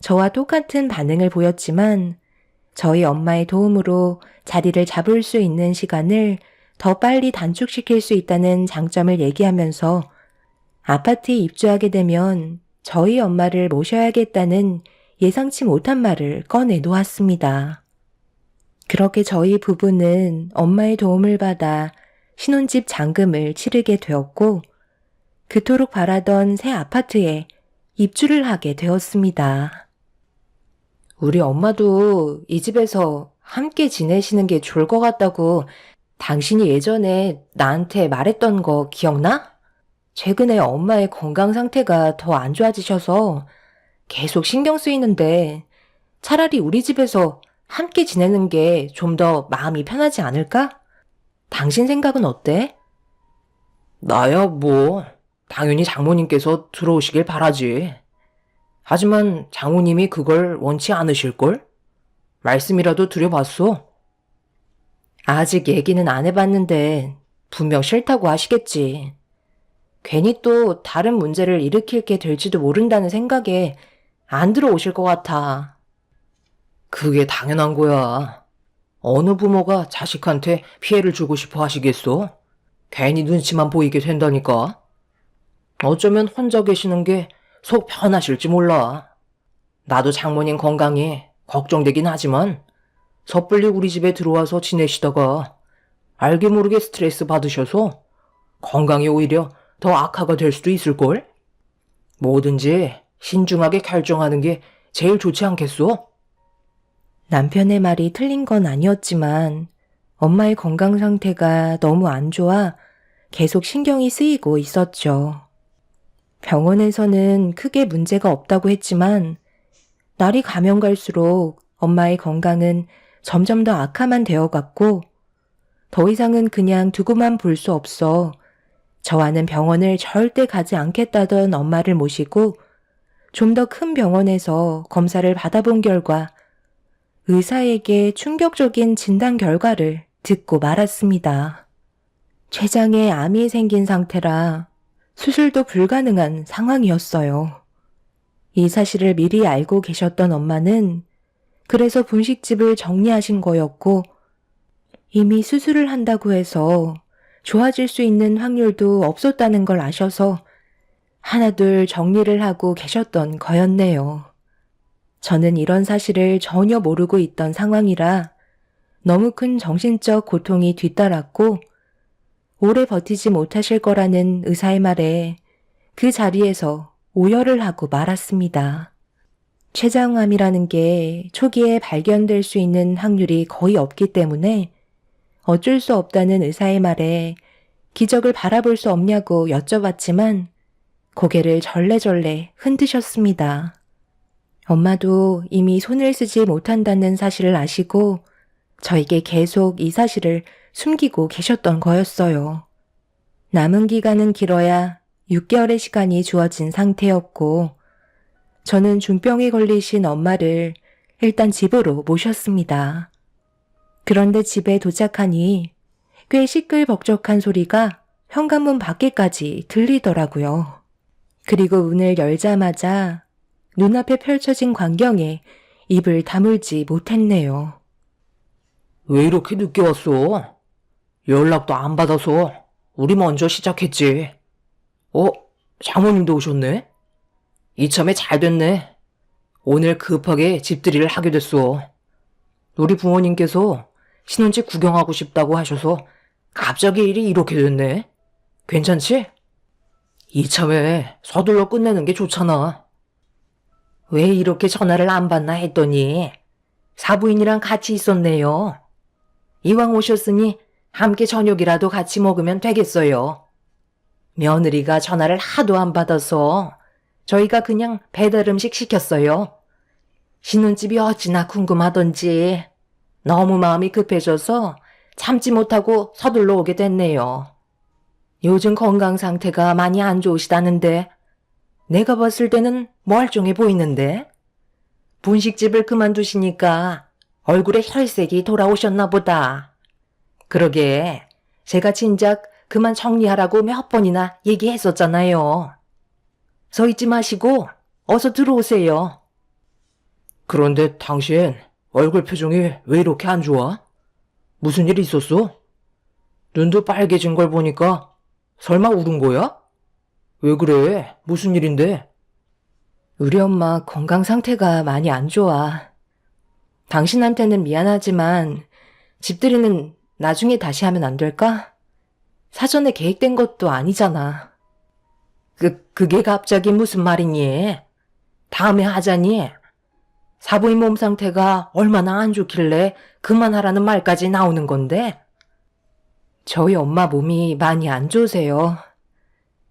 저와 똑같은 반응을 보였지만 저희 엄마의 도움으로 자리를 잡을 수 있는 시간을 더 빨리 단축시킬 수 있다는 장점을 얘기하면서 아파트에 입주하게 되면 저희 엄마를 모셔야겠다는 예상치 못한 말을 꺼내 놓았습니다. 그렇게 저희 부부는 엄마의 도움을 받아 신혼집 잔금을 치르게 되었고 그토록 바라던 새 아파트에 입주를 하게 되었습니다. 우리 엄마도 이 집에서 함께 지내시는 게 좋을 것 같다고 당신이 예전에 나한테 말했던 거 기억나? 최근에 엄마의 건강 상태가 더 안 좋아지셔서 계속 신경 쓰이는데 차라리 우리 집에서 함께 지내는 게 좀 더 마음이 편하지 않을까? 당신 생각은 어때? 나야 뭐 당연히 장모님께서 들어오시길 바라지. 하지만 장모님이 그걸 원치 않으실걸? 말씀이라도 드려봤어. 아직 얘기는 안 해봤는데 분명 싫다고 하시겠지. 괜히 또 다른 문제를 일으키게 될지도 모른다는 생각에 안 들어오실 것 같아. 그게 당연한 거야. 어느 부모가 자식한테 피해를 주고 싶어 하시겠어? 괜히 눈치만 보이게 된다니까. 어쩌면 혼자 계시는 게 속 편하실지 몰라. 나도 장모님 건강이 걱정되긴 하지만 섣불리 우리 집에 들어와서 지내시다가 알게 모르게 스트레스 받으셔서 건강이 오히려 더 악화가 될 수도 있을걸? 뭐든지 신중하게 결정하는 게 제일 좋지 않겠소? 남편의 말이 틀린 건 아니었지만 엄마의 건강 상태가 너무 안 좋아 계속 신경이 쓰이고 있었죠. 병원에서는 크게 문제가 없다고 했지만 날이 가면 갈수록 엄마의 건강은 점점 더 악화만 되어갔고 더 이상은 그냥 두고만 볼 수 없어 저와는 병원을 절대 가지 않겠다던 엄마를 모시고 좀 더 큰 병원에서 검사를 받아본 결과 의사에게 충격적인 진단 결과를 듣고 말았습니다. 췌장에 암이 생긴 상태라 수술도 불가능한 상황이었어요. 이 사실을 미리 알고 계셨던 엄마는 그래서 분식집을 정리하신 거였고 이미 수술을 한다고 해서 좋아질 수 있는 확률도 없었다는 걸 아셔서 하나둘 정리를 하고 계셨던 거였네요. 저는 이런 사실을 전혀 모르고 있던 상황이라 너무 큰 정신적 고통이 뒤따랐고 오래 버티지 못하실 거라는 의사의 말에 그 자리에서 오열을 하고 말았습니다. 췌장암이라는 게 초기에 발견될 수 있는 확률이 거의 없기 때문에 어쩔 수 없다는 의사의 말에 기적을 바라볼 수 없냐고 여쭤봤지만 고개를 절레절레 흔드셨습니다. 엄마도 이미 손을 쓰지 못한다는 사실을 아시고 저에게 계속 이 사실을 숨기고 계셨던 거였어요. 남은 기간은 길어야 6개월의 시간이 주어진 상태였고 저는 중병에 걸리신 엄마를 일단 집으로 모셨습니다. 그런데 집에 도착하니 꽤 시끌벅적한 소리가 현관문 밖에까지 들리더라고요. 그리고 문을 열자마자 눈앞에 펼쳐진 광경에 입을 다물지 못했네요. 왜 이렇게 늦게 왔어? 연락도 안 받아서 우리 먼저 시작했지. 장모님도 오셨네? 이참에 잘 됐네. 오늘 급하게 집들이를 하게 됐어. 우리 부모님께서 신혼집 구경하고 싶다고 하셔서 갑자기 일이 이렇게 됐네. 괜찮지? 이참에 서둘러 끝내는 게 좋잖아. 왜 이렇게 전화를 안 받나 했더니 사부인이랑 같이 있었네요. 이왕 오셨으니 함께 저녁이라도 같이 먹으면 되겠어요. 며느리가 전화를 하도 안 받아서 저희가 그냥 배달 음식 시켰어요. 신혼집이 어찌나 궁금하던지 너무 마음이 급해져서 참지 못하고 서둘러 오게 됐네요. 요즘 건강 상태가 많이 안 좋으시다는데 내가 봤을 때는 멀쩡해 보이는데 분식집을 그만두시니까 얼굴에 혈색이 돌아오셨나 보다. 그러게 제가 진작 그만 정리하라고 몇 번이나 얘기했었잖아요. 서 있지 마시고 어서 들어오세요. 그런데 당신 얼굴 표정이 왜 이렇게 안 좋아? 무슨 일 있었어? 눈도 빨개진 걸 보니까 설마 울은 거야? 왜 그래? 무슨 일인데? 우리 엄마 건강 상태가 많이 안 좋아. 당신한테는 미안하지만 집들이는 나중에 다시 하면 안 될까? 사전에 계획된 것도 아니잖아. 그게 갑자기 무슨 말이니? 다음에 하자니? 사부인 몸 상태가 얼마나 안 좋길래 그만하라는 말까지 나오는 건데? 저희 엄마 몸이 많이 안 좋으세요.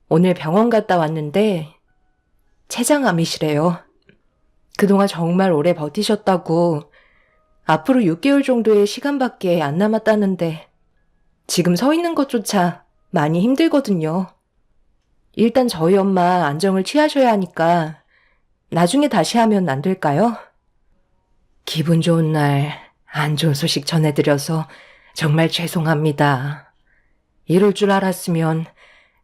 오늘 병원 갔다 왔는데 췌장암이시래요. 그동안 정말 오래 버티셨다고 앞으로 6개월 정도의 시간밖에 안 남았다는데 지금 서 있는 것조차 많이 힘들거든요. 일단 저희 엄마 안정을 취하셔야 하니까 나중에 다시 하면 안 될까요? 기분 좋은 날 안 좋은 소식 전해드려서 정말 죄송합니다. 이럴 줄 알았으면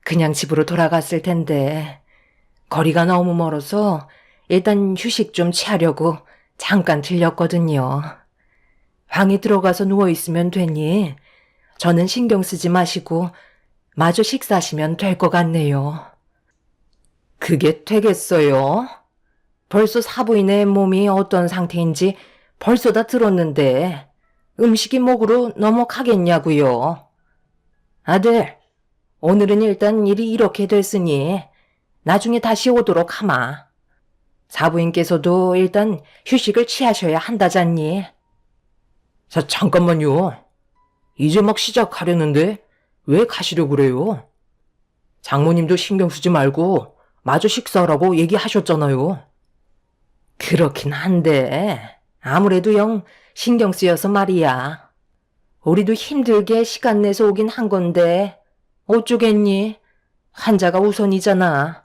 그냥 집으로 돌아갔을 텐데 거리가 너무 멀어서 일단 휴식 좀 취하려고 잠깐 들렸거든요. 방에 들어가서 누워있으면 되니 저는 신경 쓰지 마시고 마저 식사하시면 될 것 같네요. 그게 되겠어요? 벌써 사부인의 몸이 어떤 상태인지 벌써 다 들었는데 음식이 목으로 넘어가겠냐고요. 아들, 오늘은 일단 일이 이렇게 됐으니 나중에 다시 오도록 하마. 사부인께서도 일단 휴식을 취하셔야 한다잖니. 잠깐만요. 이제 막 시작하려는데 왜 가시려고 그래요? 장모님도 신경 쓰지 말고 마저 식사하라고 얘기하셨잖아요. 그렇긴 한데 아무래도 영 신경 쓰여서 말이야. 우리도 힘들게 시간 내서 오긴 한 건데 어쩌겠니? 환자가 우선이잖아.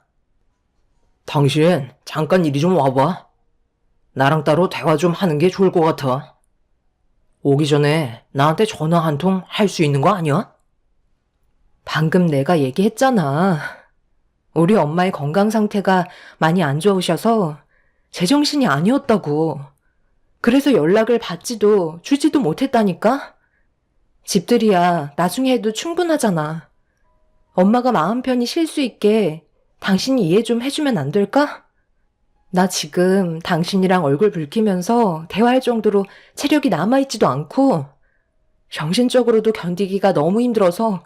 당신 잠깐 이리 좀 와봐. 나랑 따로 대화 좀 하는 게 좋을 것 같아. 오기 전에 나한테 전화 한 통 할 수 있는 거 아니야? 방금 내가 얘기했잖아. 우리 엄마의 건강 상태가 많이 안 좋으셔서 제정신이 아니었다고. 그래서 연락을 받지도 주지도 못했다니까? 집들이야 나중에 해도 충분하잖아. 엄마가 마음 편히 쉴 수 있게 당신이 이해 좀 해주면 안 될까? 나 지금 당신이랑 얼굴 붉히면서 대화할 정도로 체력이 남아있지도 않고 정신적으로도 견디기가 너무 힘들어서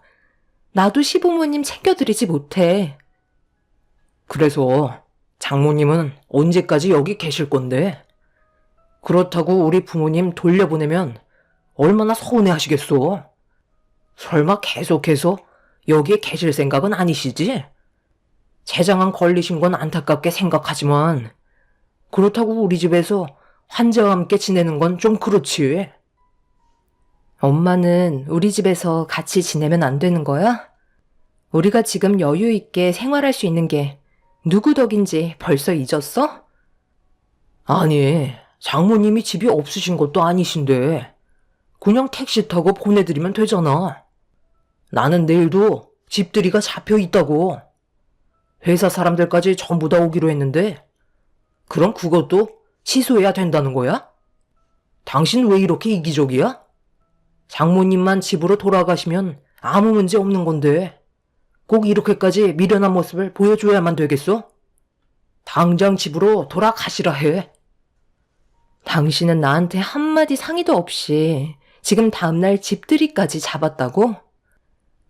나도 시부모님 챙겨드리지 못해. 그래서 장모님은 언제까지 여기 계실 건데? 그렇다고 우리 부모님 돌려보내면 얼마나 서운해 하시겠어? 설마 계속해서 여기에 계실 생각은 아니시지? 췌장암 걸리신 건 안타깝게 생각하지만 그렇다고 우리 집에서 환자와 함께 지내는 건 좀 그렇지. 엄마는 우리 집에서 같이 지내면 안 되는 거야? 우리가 지금 여유 있게 생활할 수 있는 게 누구 덕인지 벌써 잊었어? 아니, 장모님이 집이 없으신 것도 아니신데 그냥 택시 타고 보내드리면 되잖아. 나는 내일도 집들이가 잡혀 있다고. 회사 사람들까지 전부 다 오기로 했는데 그럼 그것도 취소해야 된다는 거야? 당신 왜 이렇게 이기적이야? 장모님만 집으로 돌아가시면 아무 문제 없는 건데 꼭 이렇게까지 미련한 모습을 보여줘야만 되겠어? 당장 집으로 돌아가시라 해. 당신은 나한테 한마디 상의도 없이 지금 다음날 집들이까지 잡았다고?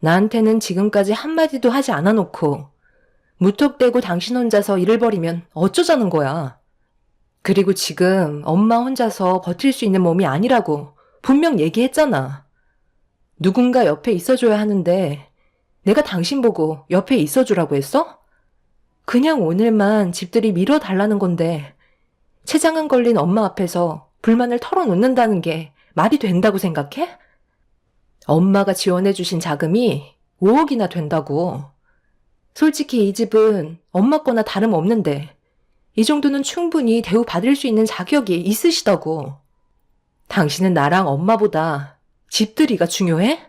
나한테는 지금까지 한마디도 하지 않아놓고 무턱대고 당신 혼자서 일을 벌이면 어쩌자는 거야. 그리고 지금 엄마 혼자서 버틸 수 있는 몸이 아니라고 분명 얘기했잖아. 누군가 옆에 있어줘야 하는데 내가 당신 보고 옆에 있어주라고 했어? 그냥 오늘만 집들이 미뤄달라는 건데 췌장암 걸린 엄마 앞에서 불만을 털어놓는다는 게 말이 된다고 생각해? 엄마가 지원해주신 자금이 5억이나 된다고. 솔직히 이 집은 엄마 거나 다름없는데 이 정도는 충분히 대우받을 수 있는 자격이 있으시다고. 당신은 나랑 엄마보다 집들이가 중요해?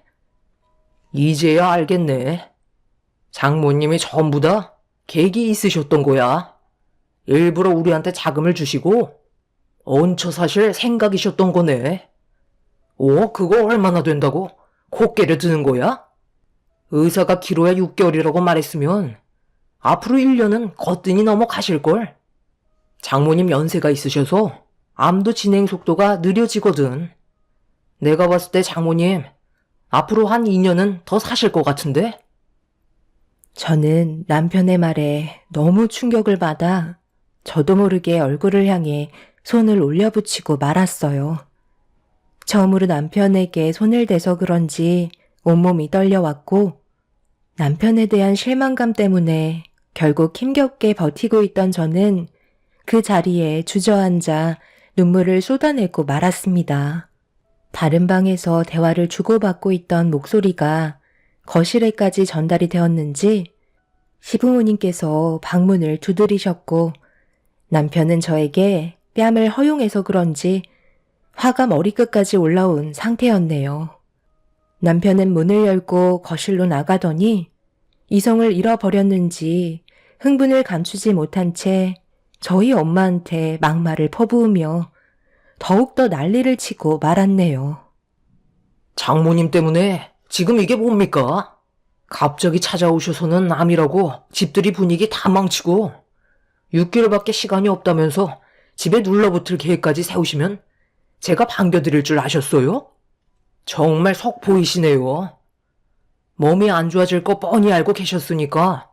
이제야 알겠네. 장모님이 전부 다 계획이 있으셨던 거야. 일부러 우리한테 자금을 주시고 얹혀 사실 생각이셨던 거네. 그거 얼마나 된다고 코끼리 드는 거야? 의사가 기로야 6개월이라고 말했으면 앞으로 1년은 거뜬히 넘어가실걸. 장모님 연세가 있으셔서 암도 진행 속도가 느려지거든. 내가 봤을 때 장모님 앞으로 한 2년은 더 사실 것 같은데? 저는 남편의 말에 너무 충격을 받아 저도 모르게 얼굴을 향해 손을 올려붙이고 말았어요. 처음으로 남편에게 손을 대서 그런지 온몸이 떨려왔고 남편에 대한 실망감 때문에 결국 힘겹게 버티고 있던 저는 그 자리에 주저앉아 눈물을 쏟아내고 말았습니다. 다른 방에서 대화를 주고받고 있던 목소리가 거실에까지 전달이 되었는지 시부모님께서 방문을 두드리셨고 남편은 저에게 뺨을 허용해서 그런지 화가 머리끝까지 올라온 상태였네요. 남편은 문을 열고 거실로 나가더니 이성을 잃어버렸는지 흥분을 감추지 못한 채 저희 엄마한테 막말을 퍼부으며 더욱더 난리를 치고 말았네요. 장모님 때문에 지금 이게 뭡니까? 갑자기 찾아오셔서는 암이라고 집들이 분위기 다 망치고 6개월밖에 시간이 없다면서 집에 눌러붙을 계획까지 세우시면 제가 반겨드릴 줄 아셨어요? 정말 속 보이시네요. 몸이 안 좋아질 거 뻔히 알고 계셨으니까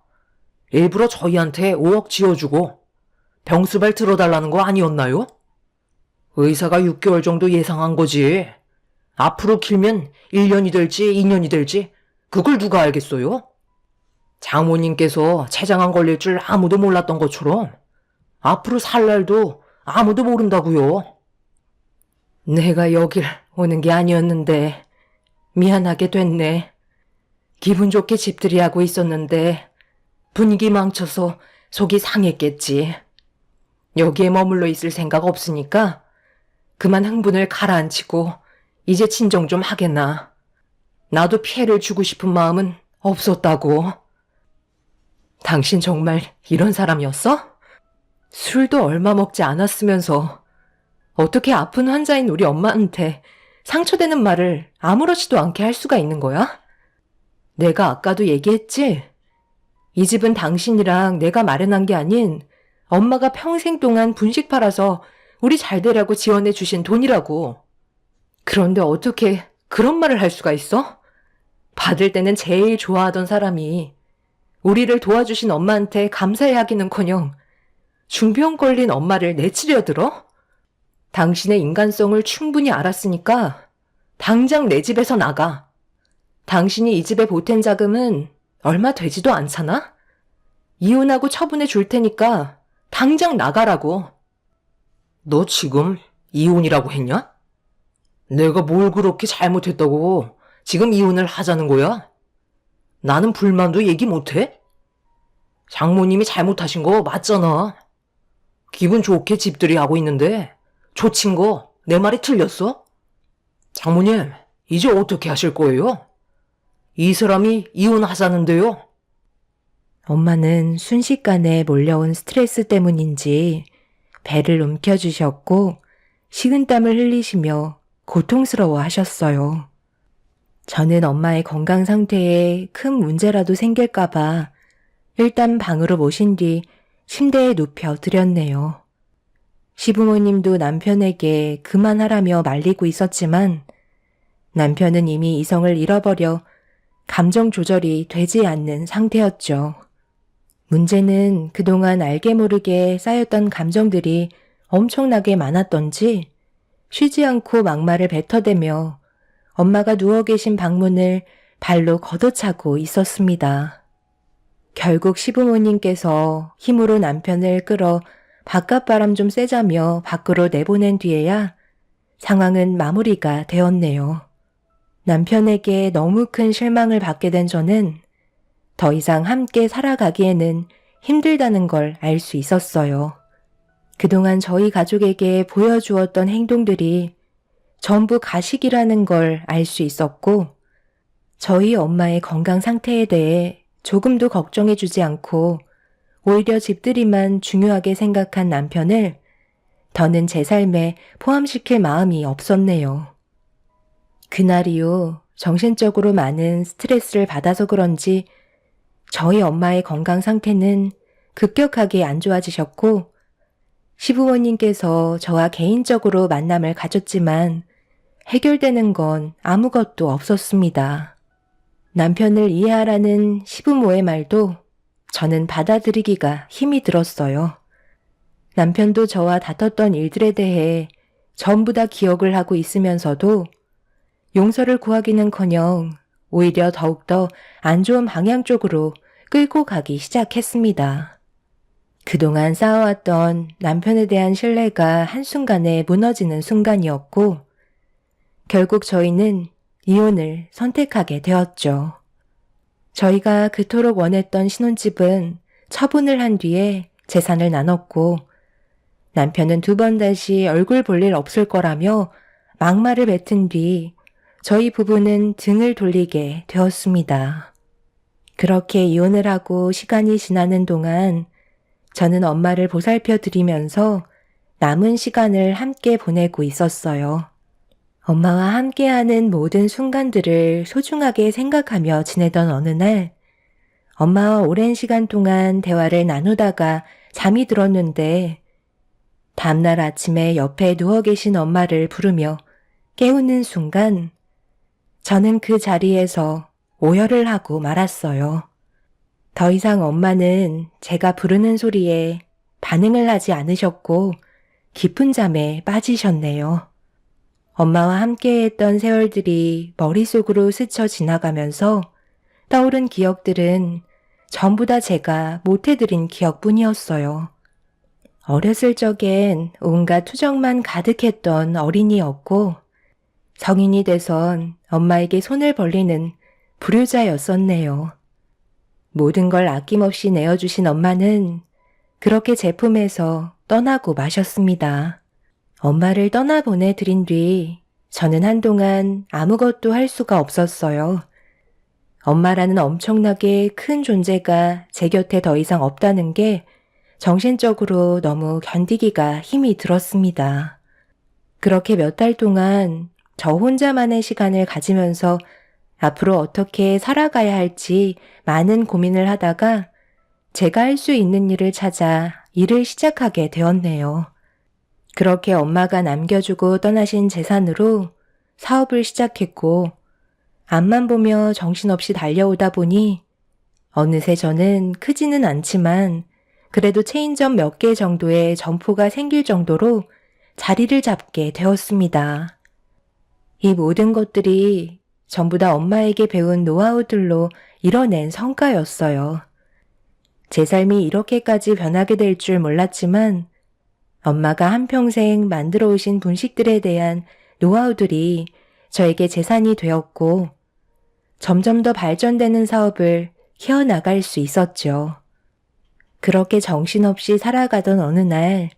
일부러 저희한테 5억 지어주고 병수발 들어달라는 거 아니었나요? 의사가 6개월 정도 예상한 거지. 앞으로 길면 1년이 될지 2년이 될지 그걸 누가 알겠어요? 장모님께서 췌장암 걸릴 줄 아무도 몰랐던 것처럼 앞으로 살 날도 아무도 모른다고요. 내가 여길 오는 게 아니었는데 미안하게 됐네. 기분 좋게 집들이 하고 있었는데 분위기 망쳐서 속이 상했겠지. 여기에 머물러 있을 생각 없으니까 그만 흥분을 가라앉히고 이제 진정 좀 하겠나. 나도 피해를 주고 싶은 마음은 없었다고. 당신 정말 이런 사람이었어? 술도 얼마 먹지 않았으면서 어떻게 아픈 환자인 우리 엄마한테 상처되는 말을 아무렇지도 않게 할 수가 있는 거야? 내가 아까도 얘기했지? 이 집은 당신이랑 내가 마련한 게 아닌 엄마가 평생 동안 분식 팔아서 우리 잘 되라고 지원해 주신 돈이라고. 그런데 어떻게 그런 말을 할 수가 있어? 받을 때는 제일 좋아하던 사람이 우리를 도와주신 엄마한테 감사해 하기는커녕 중병 걸린 엄마를 내치려 들어? 당신의 인간성을 충분히 알았으니까 당장 내 집에서 나가. 당신이 이 집에 보탠 자금은 얼마 되지도 않잖아? 이혼하고 처분해 줄 테니까 당장 나가라고. 너 지금 이혼이라고 했냐? 내가 뭘 그렇게 잘못했다고 지금 이혼을 하자는 거야? 나는 불만도 얘기 못해? 장모님이 잘못하신 거 맞잖아. 기분 좋게 집들이 하고 있는데 조친 거 내 말이 틀렸어? 장모님, 이제 어떻게 하실 거예요? 이 사람이 이혼하자는데요. 엄마는 순식간에 몰려온 스트레스 때문인지 배를 움켜쥐셨고 식은땀을 흘리시며 고통스러워 하셨어요. 저는 엄마의 건강 상태에 큰 문제라도 생길까봐 일단 방으로 모신 뒤 침대에 눕혀 드렸네요. 시부모님도 남편에게 그만하라며 말리고 있었지만 남편은 이미 이성을 잃어버려 감정 조절이 되지 않는 상태였죠. 문제는 그동안 알게 모르게 쌓였던 감정들이 엄청나게 많았던지 쉬지 않고 막말을 뱉어대며 엄마가 누워 계신 방문을 발로 걷어차고 있었습니다. 결국 시부모님께서 힘으로 남편을 끌어 바깥바람 좀 쐬자며 밖으로 내보낸 뒤에야 상황은 마무리가 되었네요. 남편에게 너무 큰 실망을 받게 된 저는 더 이상 함께 살아가기에는 힘들다는 걸 알 수 있었어요. 그동안 저희 가족에게 보여주었던 행동들이 전부 가식이라는 걸 알 수 있었고, 저희 엄마의 건강 상태에 대해 조금도 걱정해주지 않고 오히려 집들이만 중요하게 생각한 남편을 더는 제 삶에 포함시킬 마음이 없었네요. 그날 이후 정신적으로 많은 스트레스를 받아서 그런지 저희 엄마의 건강 상태는 급격하게 안 좋아지셨고, 시부모님께서 저와 개인적으로 만남을 가졌지만 해결되는 건 아무것도 없었습니다. 남편을 이해하라는 시부모의 말도 저는 받아들이기가 힘이 들었어요. 남편도 저와 다퉜던 일들에 대해 전부 다 기억을 하고 있으면서도 용서를 구하기는커녕 오히려 더욱더 안 좋은 방향 쪽으로 끌고 가기 시작했습니다. 그동안 쌓아왔던 남편에 대한 신뢰가 한순간에 무너지는 순간이었고, 결국 저희는 이혼을 선택하게 되었죠. 저희가 그토록 원했던 신혼집은 처분을 한 뒤에 재산을 나눴고, 남편은 2번 다시 얼굴 볼 일 없을 거라며 막말을 뱉은 뒤 저희 부부는 등을 돌리게 되었습니다. 그렇게 이혼을 하고 시간이 지나는 동안 저는 엄마를 보살펴 드리면서 남은 시간을 함께 보내고 있었어요. 엄마와 함께하는 모든 순간들을 소중하게 생각하며 지내던 어느 날, 엄마와 오랜 시간 동안 대화를 나누다가 잠이 들었는데, 다음날 아침에 옆에 누워 계신 엄마를 부르며 깨우는 순간, 저는 그 자리에서 오열을 하고 말았어요. 더 이상 엄마는 제가 부르는 소리에 반응을 하지 않으셨고 깊은 잠에 빠지셨네요. 엄마와 함께했던 세월들이 머릿속으로 스쳐 지나가면서 떠오른 기억들은 전부 다 제가 못해드린 기억뿐이었어요. 어렸을 적엔 온갖 투정만 가득했던 어린이였고, 성인이 돼선 엄마에게 손을 벌리는 불효자였었네요. 모든 걸 아낌없이 내어주신 엄마는 그렇게 제 품에서 떠나고 마셨습니다. 엄마를 떠나보내드린 뒤 저는 한동안 아무것도 할 수가 없었어요. 엄마라는 엄청나게 큰 존재가 제 곁에 더 이상 없다는 게 정신적으로 너무 견디기가 힘이 들었습니다. 그렇게 몇 달 동안 저 혼자만의 시간을 가지면서 앞으로 어떻게 살아가야 할지 많은 고민을 하다가 제가 할 수 있는 일을 찾아 일을 시작하게 되었네요. 그렇게 엄마가 남겨주고 떠나신 재산으로 사업을 시작했고, 앞만 보며 정신없이 달려오다 보니 어느새 저는 크지는 않지만 그래도 체인점 몇 개 정도의 점포가 생길 정도로 자리를 잡게 되었습니다. 이 모든 것들이 전부 다 엄마에게 배운 노하우들로 이뤄낸 성과였어요. 제 삶이 이렇게까지 변하게 될 줄 몰랐지만 엄마가 한평생 만들어 오신 분식들에 대한 노하우들이 저에게 재산이 되었고, 점점 더 발전되는 사업을 키워나갈 수 있었죠. 그렇게 정신없이 살아가던 어느 날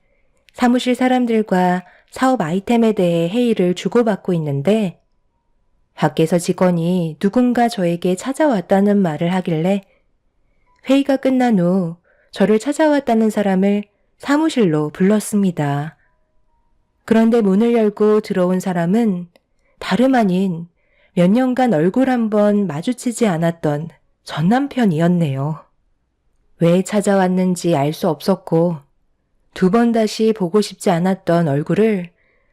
사무실 사람들과 사업 아이템에 대해 회의를 주고받고 있는데, 밖에서 직원이 누군가 저에게 찾아왔다는 말을 하길래 회의가 끝난 후 저를 찾아왔다는 사람을 사무실로 불렀습니다. 그런데 문을 열고 들어온 사람은 다름 아닌 몇 년간 얼굴 한번 마주치지 않았던 전 남편이었네요. 왜 찾아왔는지 알 수 없었고 2번 다시 보고 싶지 않았던 얼굴을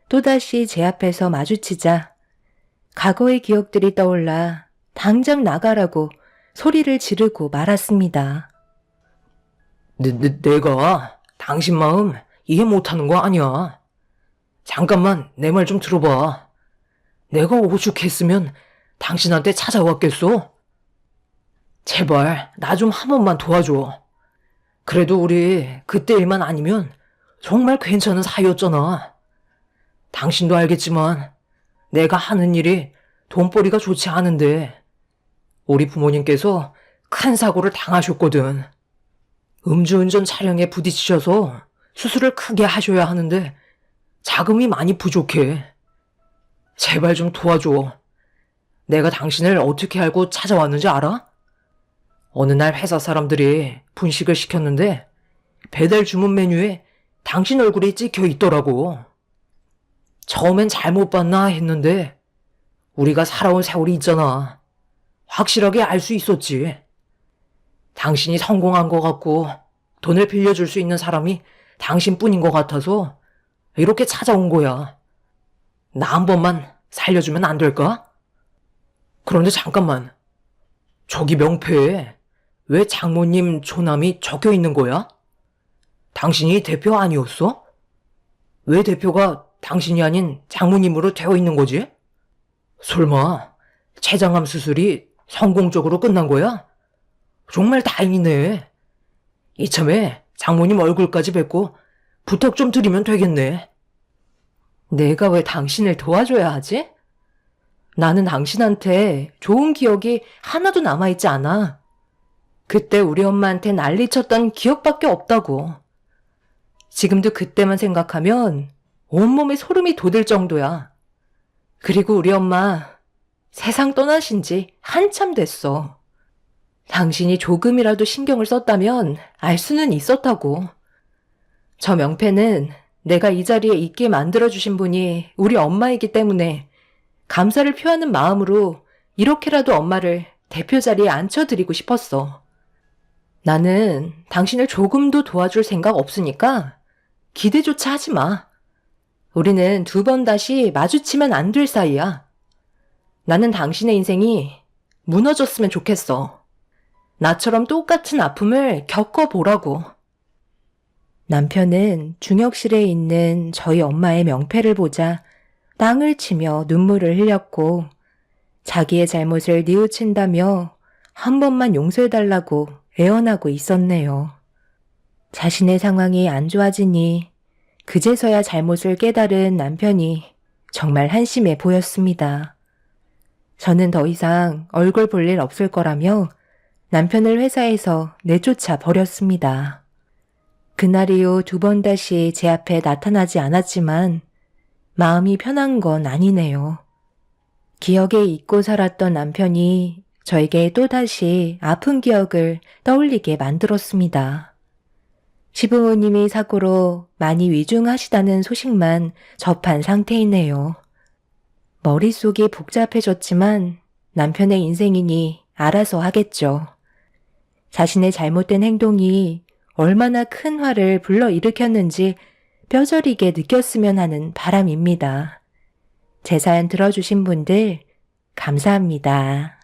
또다시 제 앞에서 마주치자 과거의 기억들이 떠올라 당장 나가라고 소리를 지르고 말았습니다. 내가 당신 마음 이해 못하는 거 아니야. 잠깐만 내 말 좀 들어봐. 내가 오죽했으면 당신한테 찾아왔겠어? 제발 나 좀 한 번만 도와줘. 그래도 우리 그때 일만 아니면 정말 괜찮은 사이였잖아. 당신도 알겠지만 내가 하는 일이 돈벌이가 좋지 않은데 우리 부모님께서 큰 사고를 당하셨거든. 음주운전 차량에 부딪히셔서 수술을 크게 하셔야 하는데 자금이 많이 부족해. 제발 좀 도와줘. 내가 당신을 어떻게 알고 찾아왔는지 알아? 어느 날 회사 사람들이 분식을 시켰는데 배달 주문 메뉴에 당신 얼굴이 찍혀 있더라고. 처음엔 잘못 봤나 했는데 우리가 살아온 세월이 있잖아. 확실하게 알 수 있었지. 당신이 성공한 것 같고 돈을 빌려줄 수 있는 사람이 당신뿐인 것 같아서 이렇게 찾아온 거야. 나 한 번만 살려주면 안 될까? 그런데 잠깐만. 저기 명패에 왜 장모님 조남이 적혀 있는 거야? 당신이 대표 아니었어? 왜 대표가 당신이 아닌 장모님으로 되어 있는 거지? 설마 췌장암 수술이 성공적으로 끝난 거야? 정말 다행이네. 이참에 장모님 얼굴까지 뵙고 부탁 좀 드리면 되겠네. 내가 왜 당신을 도와줘야 하지? 나는 당신한테 좋은 기억이 하나도 남아있지 않아. 그때 우리 엄마한테 난리쳤던 기억밖에 없다고. 지금도 그때만 생각하면 온몸에 소름이 돋을 정도야. 그리고 우리 엄마 세상 떠나신 지 한참 됐어. 당신이 조금이라도 신경을 썼다면 알 수는 있었다고. 저 명패는 내가 이 자리에 있게 만들어주신 분이 우리 엄마이기 때문에 감사를 표하는 마음으로 이렇게라도 엄마를 대표 자리에 앉혀드리고 싶었어. 나는 당신을 조금도 도와줄 생각 없으니까 기대조차 하지 마. 우리는 두 번 다시 마주치면 안 될 사이야. 나는 당신의 인생이 무너졌으면 좋겠어. 나처럼 똑같은 아픔을 겪어보라고. 남편은 중역실에 있는 저희 엄마의 명패를 보자 땅을 치며 눈물을 흘렸고 자기의 잘못을 뉘우친다며 한 번만 용서해달라고 애원하고 있었네요. 자신의 상황이 안 좋아지니 그제서야 잘못을 깨달은 남편이 정말 한심해 보였습니다. 저는 더 이상 얼굴 볼 일 없을 거라며 남편을 회사에서 내쫓아 버렸습니다. 그날 이후 두 번 다시 제 앞에 나타나지 않았지만 마음이 편한 건 아니네요. 기억에 잊고 살았던 남편이 저에게 또다시 아픈 기억을 떠올리게 만들었습니다. 시부모님이 사고로 많이 위중하시다는 소식만 접한 상태이네요. 머릿속이 복잡해졌지만 남편의 인생이니 알아서 하겠죠. 자신의 잘못된 행동이 얼마나 큰 화를 불러일으켰는지 뼈저리게 느꼈으면 하는 바람입니다. 제 사연 들어주신 분들 감사합니다.